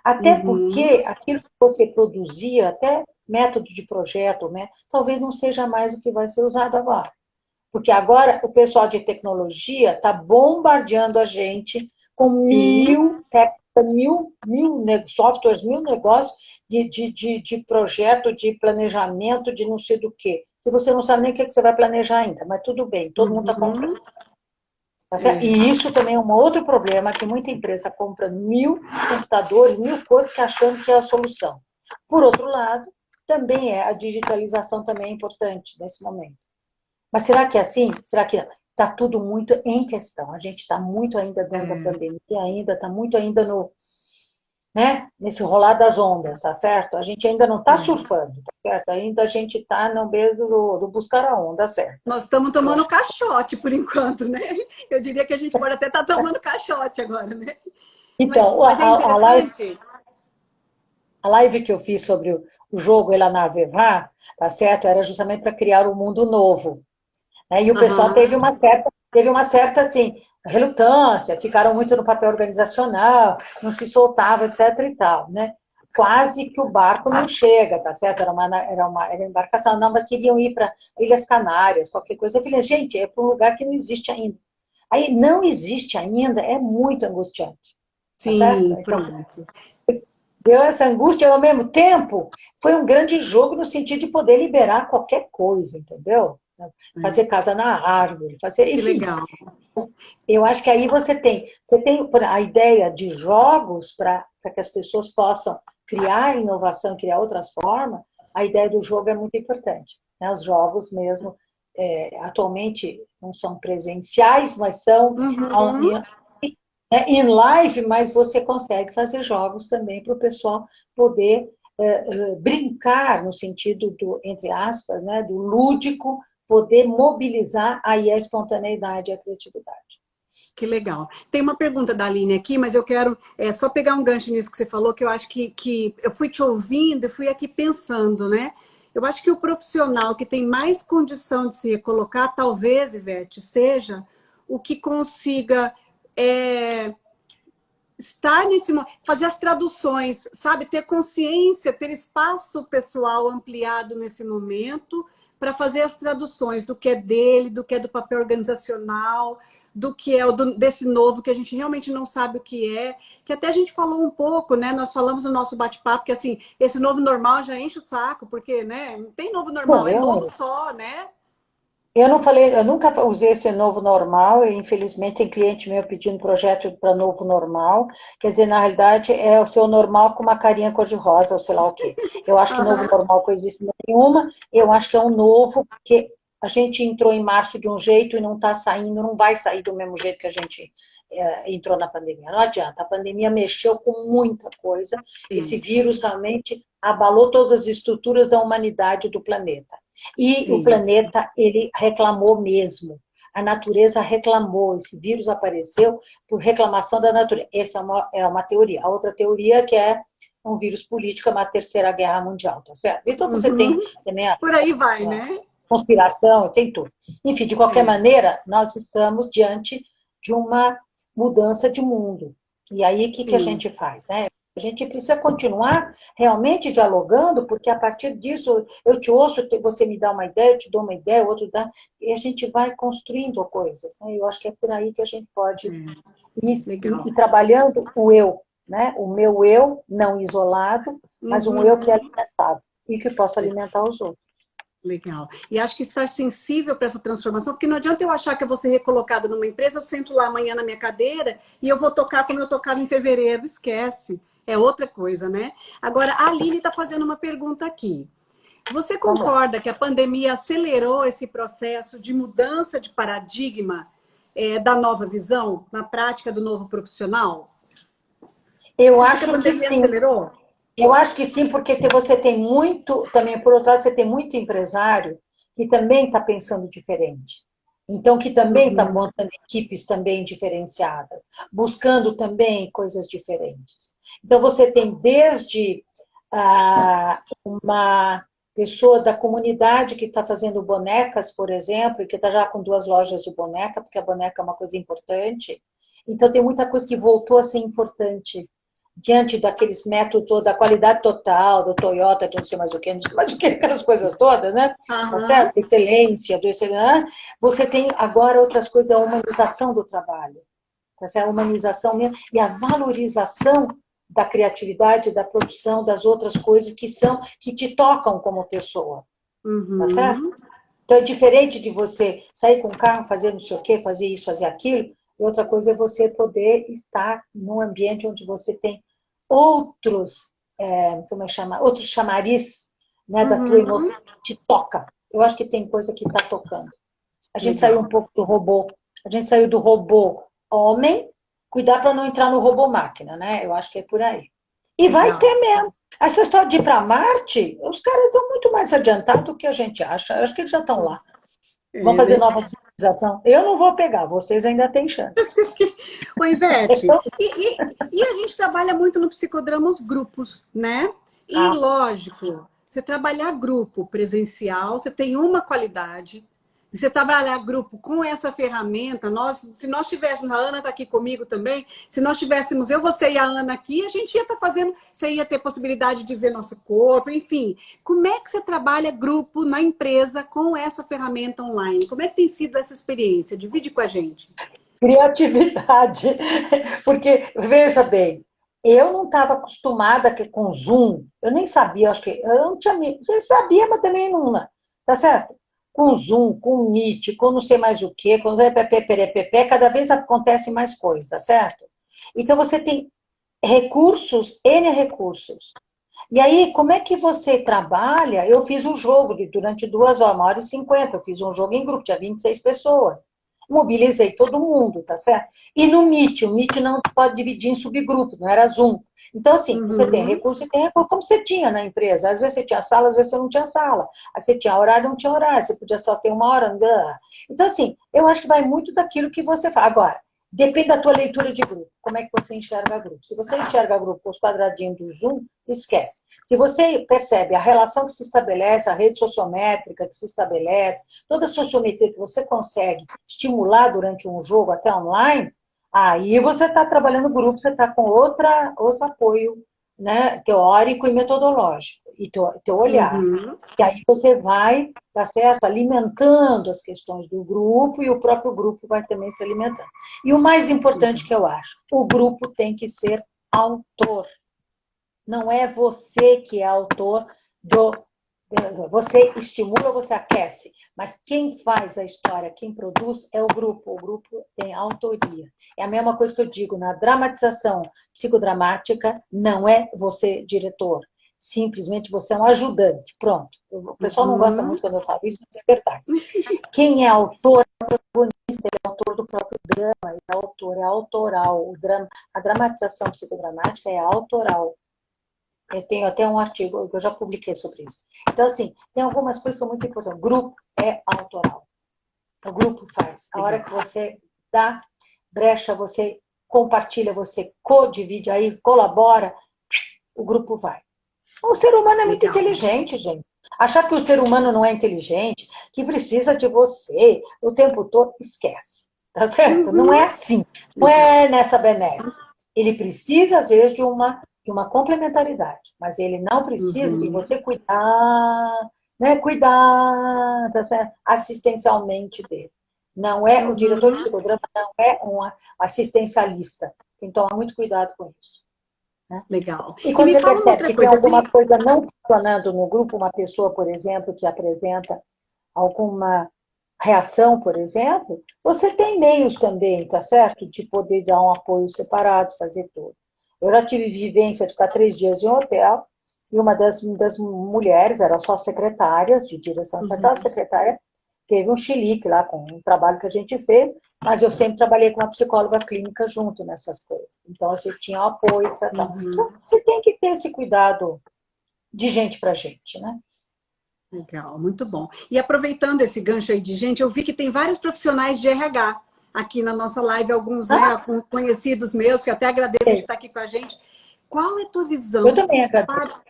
Até Uhum. porque aquilo que você produzia, até método de projeto, né, talvez não seja mais o que vai ser usado agora. Porque agora o pessoal de tecnologia está bombardeando a gente com Sim. mil softwares, mil negócios de projeto, de planejamento, de não sei do quê. Que você não sabe nem o que você vai planejar ainda, mas tudo bem, todo mundo está comprando. Uhum. Tá certo? É. E isso também é um outro problema, que muita empresa está comprando mil computadores, mil coisas, achando que é a solução. Por outro lado, também a digitalização também é importante nesse momento. Mas será que é assim? Será que está tudo muito em questão? A gente está muito ainda dentro da É. pandemia, ainda está muito ainda no, né, nesse rolar das ondas, tá certo? A gente ainda não está É. surfando, tá certo? Ainda a gente está no meio do buscar a onda certa. Nós estamos Eu tomando acho que caixote por enquanto, né? Eu diria que a gente pode até estar tomando caixote agora, né? então, Mas é interessante. a live que eu fiz sobre o jogo Elanavevá, tá certo? Era justamente para criar um mundo novo. Né? E o pessoal Aham. teve uma certa assim, relutância, ficaram muito no papel organizacional, não se soltava, etc. e tal, né? Quase que o barco não chega, tá certo? Era uma embarcação, não, mas queriam ir para Ilhas Canárias, qualquer coisa. Eu falei, gente, é para um lugar que não existe ainda. Aí não existe ainda, é muito angustiante, tá certo? Sim, Então, pronto. deu essa angústia, e ao mesmo tempo, foi um grande jogo no sentido de poder liberar qualquer coisa, entendeu? Fazer É. casa na árvore, fazer, Que enfim. legal. Eu acho que aí você tem a ideia de jogos para que as pessoas possam criar inovação, criar outras formas. A ideia do jogo é muito importante. Né? Os jogos mesmo, atualmente, não são presenciais, mas são Uhum. em live, mas você consegue fazer jogos também para o pessoal poder brincar no sentido do, entre aspas, né, do lúdico, poder mobilizar aí a espontaneidade e a criatividade. Que legal. Tem uma pergunta da Aline aqui, mas eu quero só pegar um gancho nisso que você falou, que eu acho que eu fui te ouvindo e fui aqui pensando, né? Eu acho que o profissional que tem mais condição de se colocar, talvez, Ivete, seja o que consiga é, estar fazer as traduções, sabe? Ter consciência, ter espaço pessoal ampliado nesse momento para fazer as traduções do que é dele, do que é do papel organizacional, do que é desse novo que a gente realmente não sabe o que até a gente falou um pouco, né? Nós falamos no nosso bate-papo que assim, esse novo normal já enche o saco, porque, né, não tem novo Bom, normal, é novo só, né? eu não falei, eu nunca usei esse novo normal, e infelizmente tem cliente meu pedindo projeto para novo normal. Quer dizer, na realidade, é o seu normal com uma carinha cor-de-rosa, ou sei lá o quê. Eu acho que novo Aham. normal coisa nenhuma, eu acho que é um novo, porque a gente entrou em março de um jeito e não está saindo, não vai sair do mesmo jeito que a gente entrou na pandemia. Não adianta, a pandemia mexeu com muita coisa, esse Isso, vírus realmente abalou todas as estruturas da humanidade do planeta. E o isso. planeta, ele reclamou mesmo. A natureza reclamou, esse vírus apareceu por reclamação da natureza. Essa é uma teoria. A outra teoria que é um vírus político, é uma terceira guerra mundial, tá certo? Então você tem Uhum. também Por aí vai, a né? conspiração, tem tudo. Enfim, de qualquer É. maneira, nós estamos diante de uma mudança de mundo. E aí, o que a Sim. gente faz, né? A gente precisa continuar realmente dialogando, porque a partir disso eu te ouço, você me dá uma ideia, eu te dou uma ideia, o outro dá, e a gente vai construindo coisas. Né? Eu acho que é por aí que a gente pode Legal. ir trabalhando o eu, né? O meu eu não isolado, mas um eu que é Uhum. alimentado e que possa alimentar os outros. Legal. E acho que estar sensível para essa transformação, porque não adianta eu achar que eu vou ser recolocada numa empresa, eu sento lá amanhã na minha cadeira e eu vou tocar como eu tocava em fevereiro. Esquece. É outra coisa, né? Agora, a Aline está fazendo uma pergunta aqui. Você Vamos lá. concorda que a pandemia acelerou esse processo de mudança de paradigma da nova visão na prática do novo profissional? Eu Você acha que a acho que pandemia sim. acelerou? Eu acho que sim, porque você tem muito, também, por outro lado, você tem muito empresário que também está pensando diferente. Então, que também está Uhum. montando equipes também diferenciadas, buscando também coisas diferentes. Então, você tem desde uma pessoa da comunidade que está fazendo bonecas, por exemplo, e que está já com 2 lojas de boneca, porque a boneca é uma coisa importante. Então, tem muita coisa que voltou a ser importante diante daqueles métodos, da qualidade total, do Toyota, de não sei mais o que, não sei mais o que, aquelas coisas todas, né? Tá Aham. certo? Excelência, do excelência. Você tem agora outras coisas da humanização do trabalho. Tá certo? A humanização mesmo, e a valorização da criatividade, da produção, das outras coisas que te tocam como pessoa. Tá certo? Uhum. Então, é diferente de você sair com o carro, fazer não sei o quê, fazer isso, fazer aquilo. E outra coisa é você poder estar num ambiente onde você tem outros, como é que chama? Outros chamariz, né, da tua Uhum. emoção que te toca. Eu acho que tem coisa que está tocando. A gente saiu um Legal. pouco do robô. A gente saiu do robô homem, cuidar para não entrar no robô máquina, né? Eu acho que é por aí. E vai Legal. ter mesmo. Essa história de ir para Marte, os caras estão muito mais adiantados do que a gente acha. Eu acho que eles já estão lá. Vão É, fazer né? nova civilização. Eu não vou pegar, vocês ainda têm chance. Ô, Ivete, Então, e a gente trabalha muito no psicodrama os grupos, né? E ah, lógico, você trabalhar grupo presencial, você tem uma qualidade. Você trabalhar grupo com essa ferramenta, se nós tivéssemos, a Ana está aqui comigo também, se nós tivéssemos eu, você e a Ana aqui, a gente ia estar fazendo, você ia ter possibilidade de ver nosso corpo, enfim. Como é que você trabalha grupo na empresa com essa ferramenta online? Como é que tem sido essa experiência? Divide com a gente. criatividade. Porque, veja bem, eu não estava acostumada com Zoom. Eu nem sabia, acho que. Eu não tinha. Eu sabia, mas também não. Tá certo? Com Zoom, com Meet, com não sei mais o quê, com PPP, cada vez acontece mais coisas, tá certo? Então você tem recursos, N recursos. E aí, como é que você trabalha? Eu fiz um jogo durante 2 horas, 1 hora e 50. Eu fiz um jogo em grupo, tinha 26 pessoas. Mobilizei todo mundo, tá certo? E no Meet, o Meet não pode dividir em subgrupos, não era Zoom. Então, assim, você tem Uhum. recurso e tem recurso, como você tinha na empresa. Às vezes você tinha sala, às vezes você não tinha sala. Aí você tinha horário, não tinha horário. Você podia só ter 1 hora. Não. Então, assim, eu acho que vai muito daquilo que você faz. Agora, depende da tua leitura de grupo. Como é que você enxerga grupo? Se você enxerga grupo com os quadradinhos do Zoom, esquece. Se você percebe a relação que se estabelece, a rede sociométrica que se estabelece, toda a sociometria que você consegue estimular durante um jogo até online, aí você está trabalhando grupo, você está com outro apoio, né, teórico e metodológico, e teu olhar. Uhum. E aí você vai, tá certo, alimentando as questões do grupo e o próprio grupo vai também se alimentando. E o mais importante que eu acho, o grupo tem que ser autor. Não é você que é autor do. Você estimula, você aquece, mas quem faz a história, quem produz é o grupo. O grupo tem autoria. É a mesma coisa que eu digo na dramatização psicodramática, não é você diretor. Simplesmente você é um ajudante. Pronto. O pessoal não gosta Uhum. muito quando eu falo isso, mas é verdade. Quem é autor é autor do próprio drama, é autor, é autoral. O drama, a dramatização psicodramática é autoral. Eu tenho até um artigo que eu já publiquei sobre isso. Então, assim, tem algumas coisas que são muito importantes. O grupo é autoral. O grupo faz. A hora Legal. que você dá brecha, você compartilha, você co-divide aí, colabora, o grupo vai. O ser humano é muito Legal. inteligente, gente. Achar que o ser humano não é inteligente, que precisa de você o tempo todo, esquece. Tá certo? Não é Uhum. assim. Não Legal. é nessa benesse. Ele precisa, às vezes, de uma e uma complementaridade, mas ele não precisa de Uhum. você cuidar, né, cuidar tá certo? Assistencialmente dele. Não é, o diretor de Uhum. psicodrama não é um assistencialista. Tem que tomar muito cuidado com isso. Né? Legal. E E quando me você fala uma percebe outra que tem coisa, alguma coisa não funcionando no grupo, uma pessoa, por exemplo, que apresenta alguma reação, por exemplo, você tem meios também, tá certo? De poder dar um apoio separado, fazer tudo. Eu já tive vivência de ficar 3 dias em um hotel, e uma das mulheres, eram só secretárias de direção, aquela Uhum. secretária teve um chilique lá com um trabalho que a gente fez, mas eu sempre trabalhei com uma psicóloga clínica junto nessas coisas. Então, a gente tinha apoio, etc. Então, Uhum. você tem que ter esse cuidado de gente para gente, né? Legal, muito bom. E aproveitando esse gancho aí de gente, eu vi que tem vários profissionais de RH aqui na nossa live, alguns, né, Ah, conhecidos meus, que eu até agradeço de estar aqui com a gente. Qual é a tua eu visão também agradeço.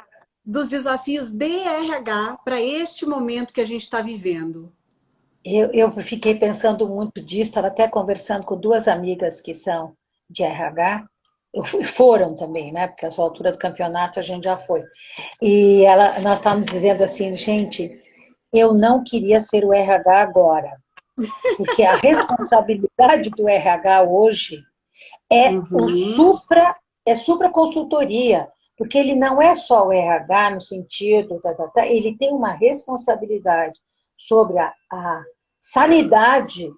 dos desafios de RH para este momento que a gente está vivendo? Eu fiquei pensando muito disso, estava até conversando com duas amigas que são de RH, foram também, né? Porque essa altura do campeonato a gente já foi. E nós estávamos dizendo assim, gente, eu não queria ser o RH agora, porque a responsabilidade do RH hoje é o Uhum, supra consultoria, porque ele não é só o RH no sentido, ele tem uma responsabilidade sobre a sanidade,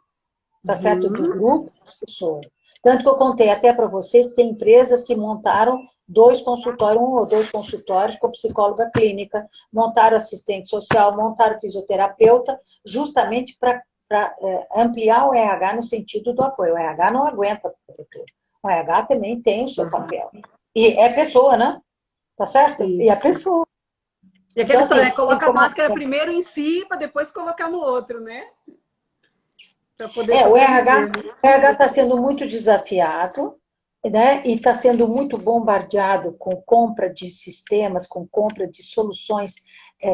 tá certo, do uhum, grupo das pessoas. Tanto que eu contei até para vocês, tem empresas que montaram 2 consultórios, 1 ou 2 consultórios com psicóloga clínica, montaram assistente social, montaram fisioterapeuta, justamente para ampliar o RH no sentido do apoio. O RH não aguenta fazer tudo. O RH também tem o seu uhum. papel. E é pessoa, né? Tá certo? E é Isso. pessoa. E aquela Então, história, assim, né? tem que Coloca a tomar. máscara primeiro em si, para depois colocar no outro, né? Para poder O sobreviver. RH está sendo muito desafiado, né? E está sendo muito bombardeado com compra de sistemas, com compra de soluções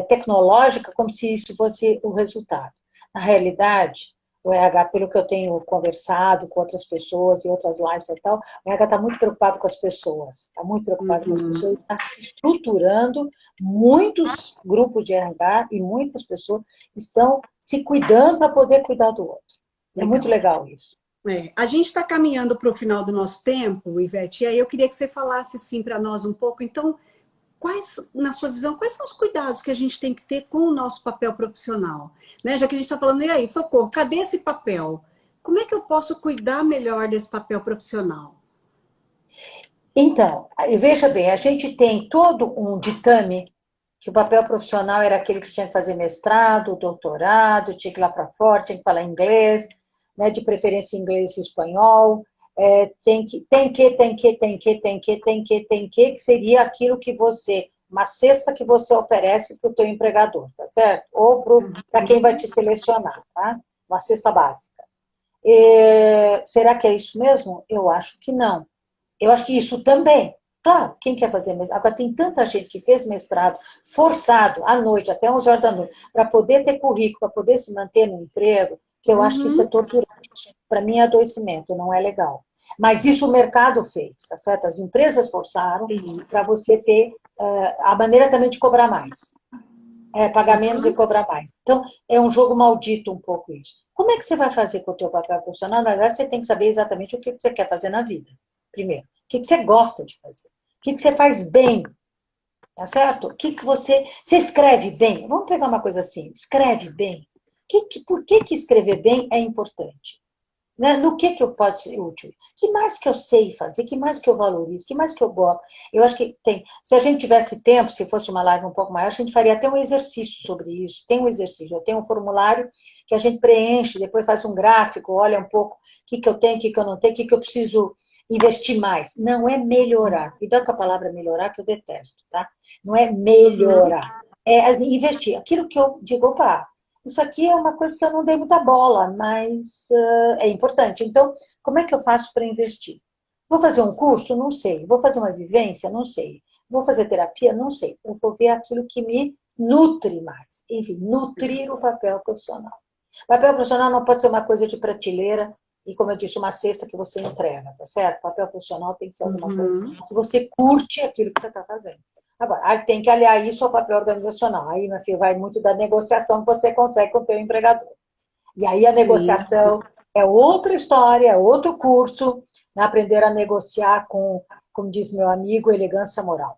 tecnológicas, como se isso fosse o resultado. Na realidade, o RH, pelo que eu tenho conversado com outras pessoas e outras lives e tal, o RH está muito preocupado com as pessoas, está muito preocupado com as Uhum. pessoas, está se estruturando, muitos grupos de RH e muitas pessoas estão se cuidando para poder cuidar do outro. É muito Legal. legal isso. A gente está caminhando para o final do nosso tempo, Ivete, e aí eu queria que você falasse assim para nós um pouco. Então, quais, na sua visão, quais são os cuidados que a gente tem que ter com o nosso papel profissional? Né? Já que a gente está falando, e aí, socorro, cadê esse papel? Como é que eu posso cuidar melhor desse papel profissional? Então, veja bem, a gente tem todo um ditame que o papel profissional era aquele que tinha que fazer mestrado, doutorado, tinha que ir lá para fora, tinha que falar inglês, né, de preferência inglês e espanhol, que seria aquilo que você, uma cesta que você oferece para o teu empregador, tá certo? Ou para quem vai te selecionar, tá? Uma cesta básica. Será que é isso mesmo? Eu acho que não. Eu acho que isso também. Claro, quem quer fazer mestrado? Agora, tem tanta gente que fez mestrado forçado à noite, até 11 horas da noite, para poder ter currículo, para poder se manter no emprego, que eu acho que isso é Uhum. torturante. Para mim é adoecimento, não é legal. Mas isso o mercado fez, tá certo? As empresas forçaram para Isso. você ter a maneira também de cobrar mais. Pagar menos e Uhum. cobrar mais. Então, é um jogo maldito um pouco isso. Como é que você vai fazer com o teu papel profissional? Na verdade, você tem que saber exatamente o que você quer fazer na vida, primeiro. O que você gosta de fazer? O que você faz bem? Tá certo? O que você escreve bem? Vamos pegar uma coisa assim, escreve bem. Por que escrever bem é importante? Né? No que eu posso ser útil? Que mais que eu sei fazer? Que mais que eu valorizo? Que mais que eu gosto? Eu acho que tem. Se a gente tivesse tempo, se fosse uma live um pouco maior, a gente faria até um exercício sobre isso. Tem um exercício, eu tenho um formulário que a gente preenche, depois faz um gráfico, olha um pouco o que eu tenho, o que eu não tenho, o que eu preciso investir mais. Não é melhorar. Cuidado com a palavra melhorar, que eu detesto, tá? Não é Uhum. melhorar. É investir. Aquilo que eu digo, opa, isso aqui é uma coisa que eu não dei muita bola, mas é importante. Então, como é que eu faço para investir? Vou fazer um curso? Não sei. Vou fazer uma vivência? Não sei. Vou fazer terapia? Não sei. Eu vou ver aquilo que me nutre mais. Enfim, nutrir o papel profissional. O papel profissional não pode ser uma coisa de prateleira, E, como eu disse, uma cesta que você entrega, tá certo? Papel profissional tem que ser alguma coisa Uhum. que você curte aquilo que você está fazendo. Agora, aí tem que aliar isso ao papel organizacional. Aí, meu filho, vai muito da negociação que você consegue com o teu empregador. E aí a Sim, sim. negociação é outra história, é outro curso, né? Aprender a negociar com, como diz meu amigo, elegância moral.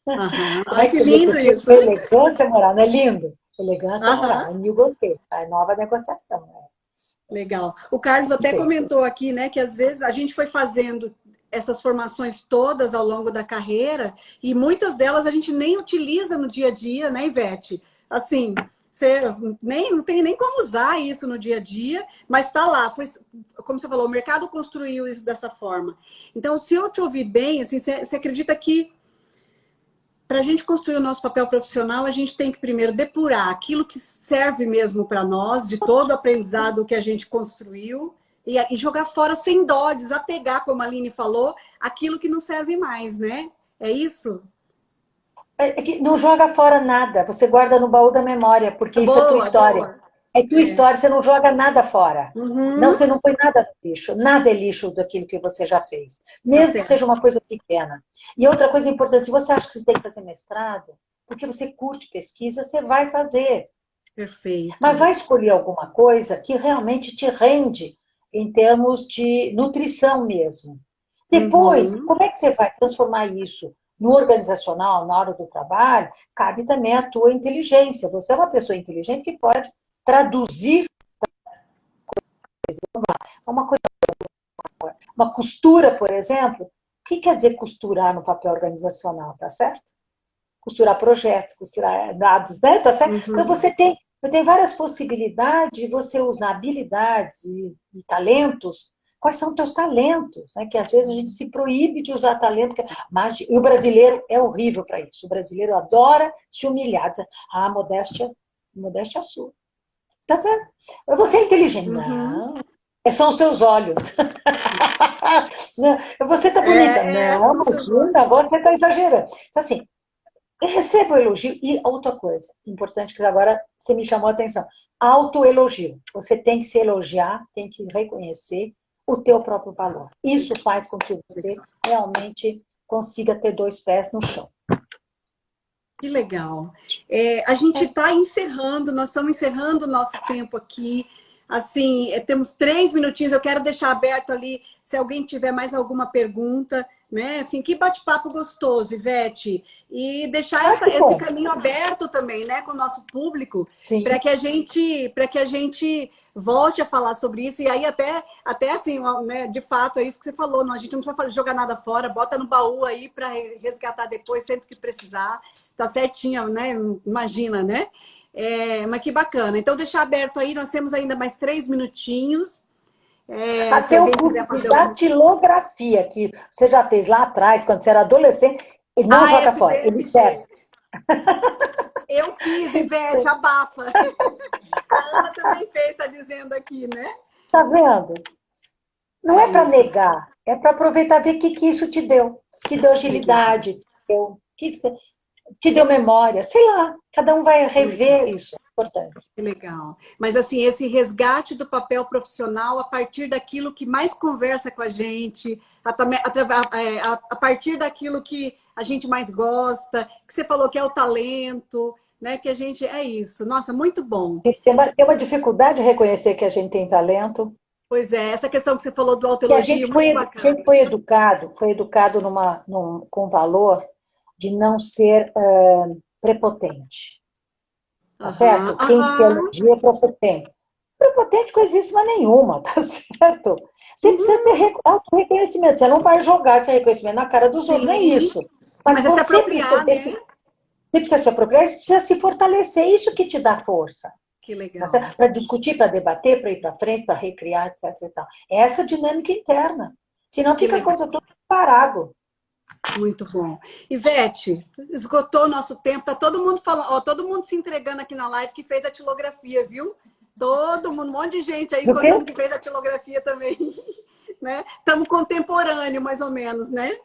Aham. Como é Ai, que que você lindo negocia isso. com elegância moral? Não é lindo? Elegância Aham. moral. Eu gostei. É nova negociação. Né? Legal. O Carlos até Licença. comentou aqui, né, que às vezes a gente foi fazendo essas formações todas ao longo da carreira e muitas delas a gente nem utiliza no dia a dia, né, Ivete? Assim, você nem, não tem nem como usar isso no dia a dia, mas está lá. Foi, como você falou, o mercado construiu isso dessa forma. Então, se eu te ouvir bem, assim, você acredita que para a gente construir o nosso papel profissional, a gente tem que primeiro depurar aquilo que serve mesmo para nós, de todo o aprendizado que a gente construiu, e jogar fora sem dó, desapegar, como a Aline falou, aquilo que não serve mais, né? É isso? É que não joga fora nada, você guarda no baú da memória, porque isso é tua Boa, história. boa. É tua É. história, você não joga nada fora. Não, Uhum. você não põe nada no lixo. Nada é lixo daquilo que você já fez. Tá Mesmo que certo. seja uma coisa pequena. E outra coisa importante, se você acha que você tem que fazer mestrado, porque você curte pesquisa, você vai fazer. Mas Perfeito. vai escolher alguma coisa que realmente te rende em termos de nutrição mesmo. Depois, Uhum. como é que você vai transformar isso no organizacional, na hora do trabalho? Cabe também a tua inteligência. Você é uma pessoa inteligente que pode traduzir uma coisa, uma costura, por exemplo. O que quer dizer costurar no papel organizacional, tá certo? Costurar projetos, costurar dados, né? Tá certo? Então Uhum. você tem várias possibilidades de você usar habilidades e talentos. Quais são os teus talentos? Né? Que às vezes a gente se proíbe de usar talento. Mas e o brasileiro é horrível para isso. O brasileiro adora se humilhar. Ah, modéstia sua. Tá certo? Você é inteligente. Uhum. Não. São os seus olhos. Não, você tá bonita. Não, São seus imagina, olhos. agora você está exagerando. Então, assim, eu recebo elogio. E outra coisa importante que agora você me chamou a atenção. Autoelogio. Você tem que se elogiar, tem que reconhecer o teu próprio valor. Isso faz com que você realmente consiga ter dois pés no chão. Que legal. A gente está encerrando, nós estamos encerrando o nosso tempo aqui. Assim, temos 3 minutinhos. Eu quero deixar aberto ali, se alguém tiver mais alguma pergunta, né? Assim, que bate-papo gostoso, Ivete. E deixar Ah, que esse bom. caminho aberto também, né, com o nosso público, Sim. para que a gente volte a falar sobre isso. E aí, até assim, né, de fato, é isso que você falou. Não, a gente não precisa jogar nada fora, bota no baú aí para resgatar depois, sempre que precisar. Tá certinho, né? Imagina, né? Mas que bacana. Então, deixar aberto aí, nós temos ainda mais 3 minutinhos. Se Até o alguém curso quiser de fazer alguma. datilografia, que você já fez lá atrás, quando você era adolescente, ele não Ah, joga fora, ele serve. SBFG. Eu fiz, Ivete, abafa. A Ana também fez, está dizendo aqui, né? Tá vendo? Não É é para isso. negar, é para aproveitar, ver o que isso te deu. Te deu Legal. agilidade, te deu memória, sei lá. Cada um vai Que legal. rever isso. É importante. Que legal. Mas assim, esse resgate do papel profissional a partir daquilo que mais conversa com a gente, a partir daquilo que a gente mais gosta, que você falou que é o talento, né? Que a gente é isso. Nossa, muito bom. Tem uma dificuldade de reconhecer que a gente tem talento, Pois é, essa questão que você falou do que a autoelogio, gente muito sempre bacana. foi educado com valor de não ser prepotente. Tá Aham, certo? Quem se aham. elogia é prepotente. Prepotente coisíssima nenhuma, tá certo? Você precisa ter Uhum, auto-reconhecimento. Você não vai jogar esse reconhecimento na cara dos outros, não é sim. isso. Mas Mas é se você precisa apropriar, desse. né? Você precisa se apropriar, você precisa se fortalecer. Isso que te dá força. Que Tá legal. certo? Para discutir, para debater, para ir para frente, para recriar, etc. E tal. É essa dinâmica interna. Senão Que fica a legal. coisa toda parado. Muito bom. Ivete, esgotou o nosso tempo. Tá todo mundo falando, ó, todo mundo se entregando aqui na live que fez a tilografia, viu? Todo mundo, um monte de gente aí O quê? contando que fez a tilografia também, né? Estamos contemporâneo, mais ou menos, né?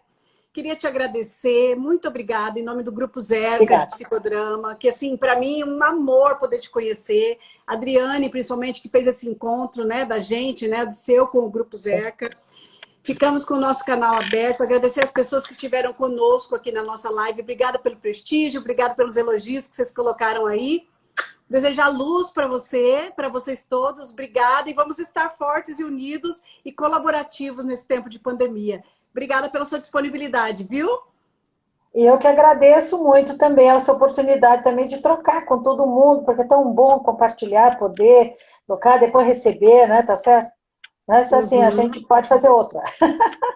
Queria te agradecer, muito obrigada, em nome do Grupo Zerca de Obrigada. Psicodrama, que, assim, para mim é um amor poder te conhecer. A Adriane, principalmente, que fez esse encontro, né, da gente, né, do seu com o Grupo Zerca. Ficamos com o nosso canal aberto. Agradecer as pessoas que estiveram conosco aqui na nossa live. Obrigada pelo prestígio, obrigada pelos elogios que vocês colocaram aí. Desejar luz para você, para vocês todos. Obrigada e vamos estar fortes e unidos e colaborativos nesse tempo de pandemia. Obrigada pela sua disponibilidade, viu? E eu que agradeço muito também essa oportunidade também de trocar com todo mundo, porque é tão bom compartilhar, poder trocar, depois receber, né? Tá certo? Mas assim, a gente pode fazer outra.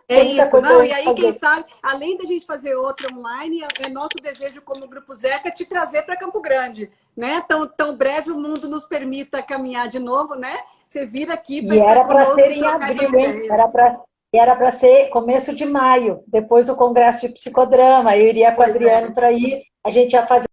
É Tem muita isso, coisa não, pra e gente aí, quem fazer. sabe, além da gente fazer outra online, é nosso desejo como Grupo Zerca te trazer para Campo Grande, né? Tão breve o mundo nos permita caminhar de novo, né? Você vir aqui para E estar era para conosco ser e em trocar essas abril, hein? ideias. Era para ser começo de maio, depois do Congresso de Psicodrama. Eu iria com o Pois Adriano é. para ir, a gente ia fazer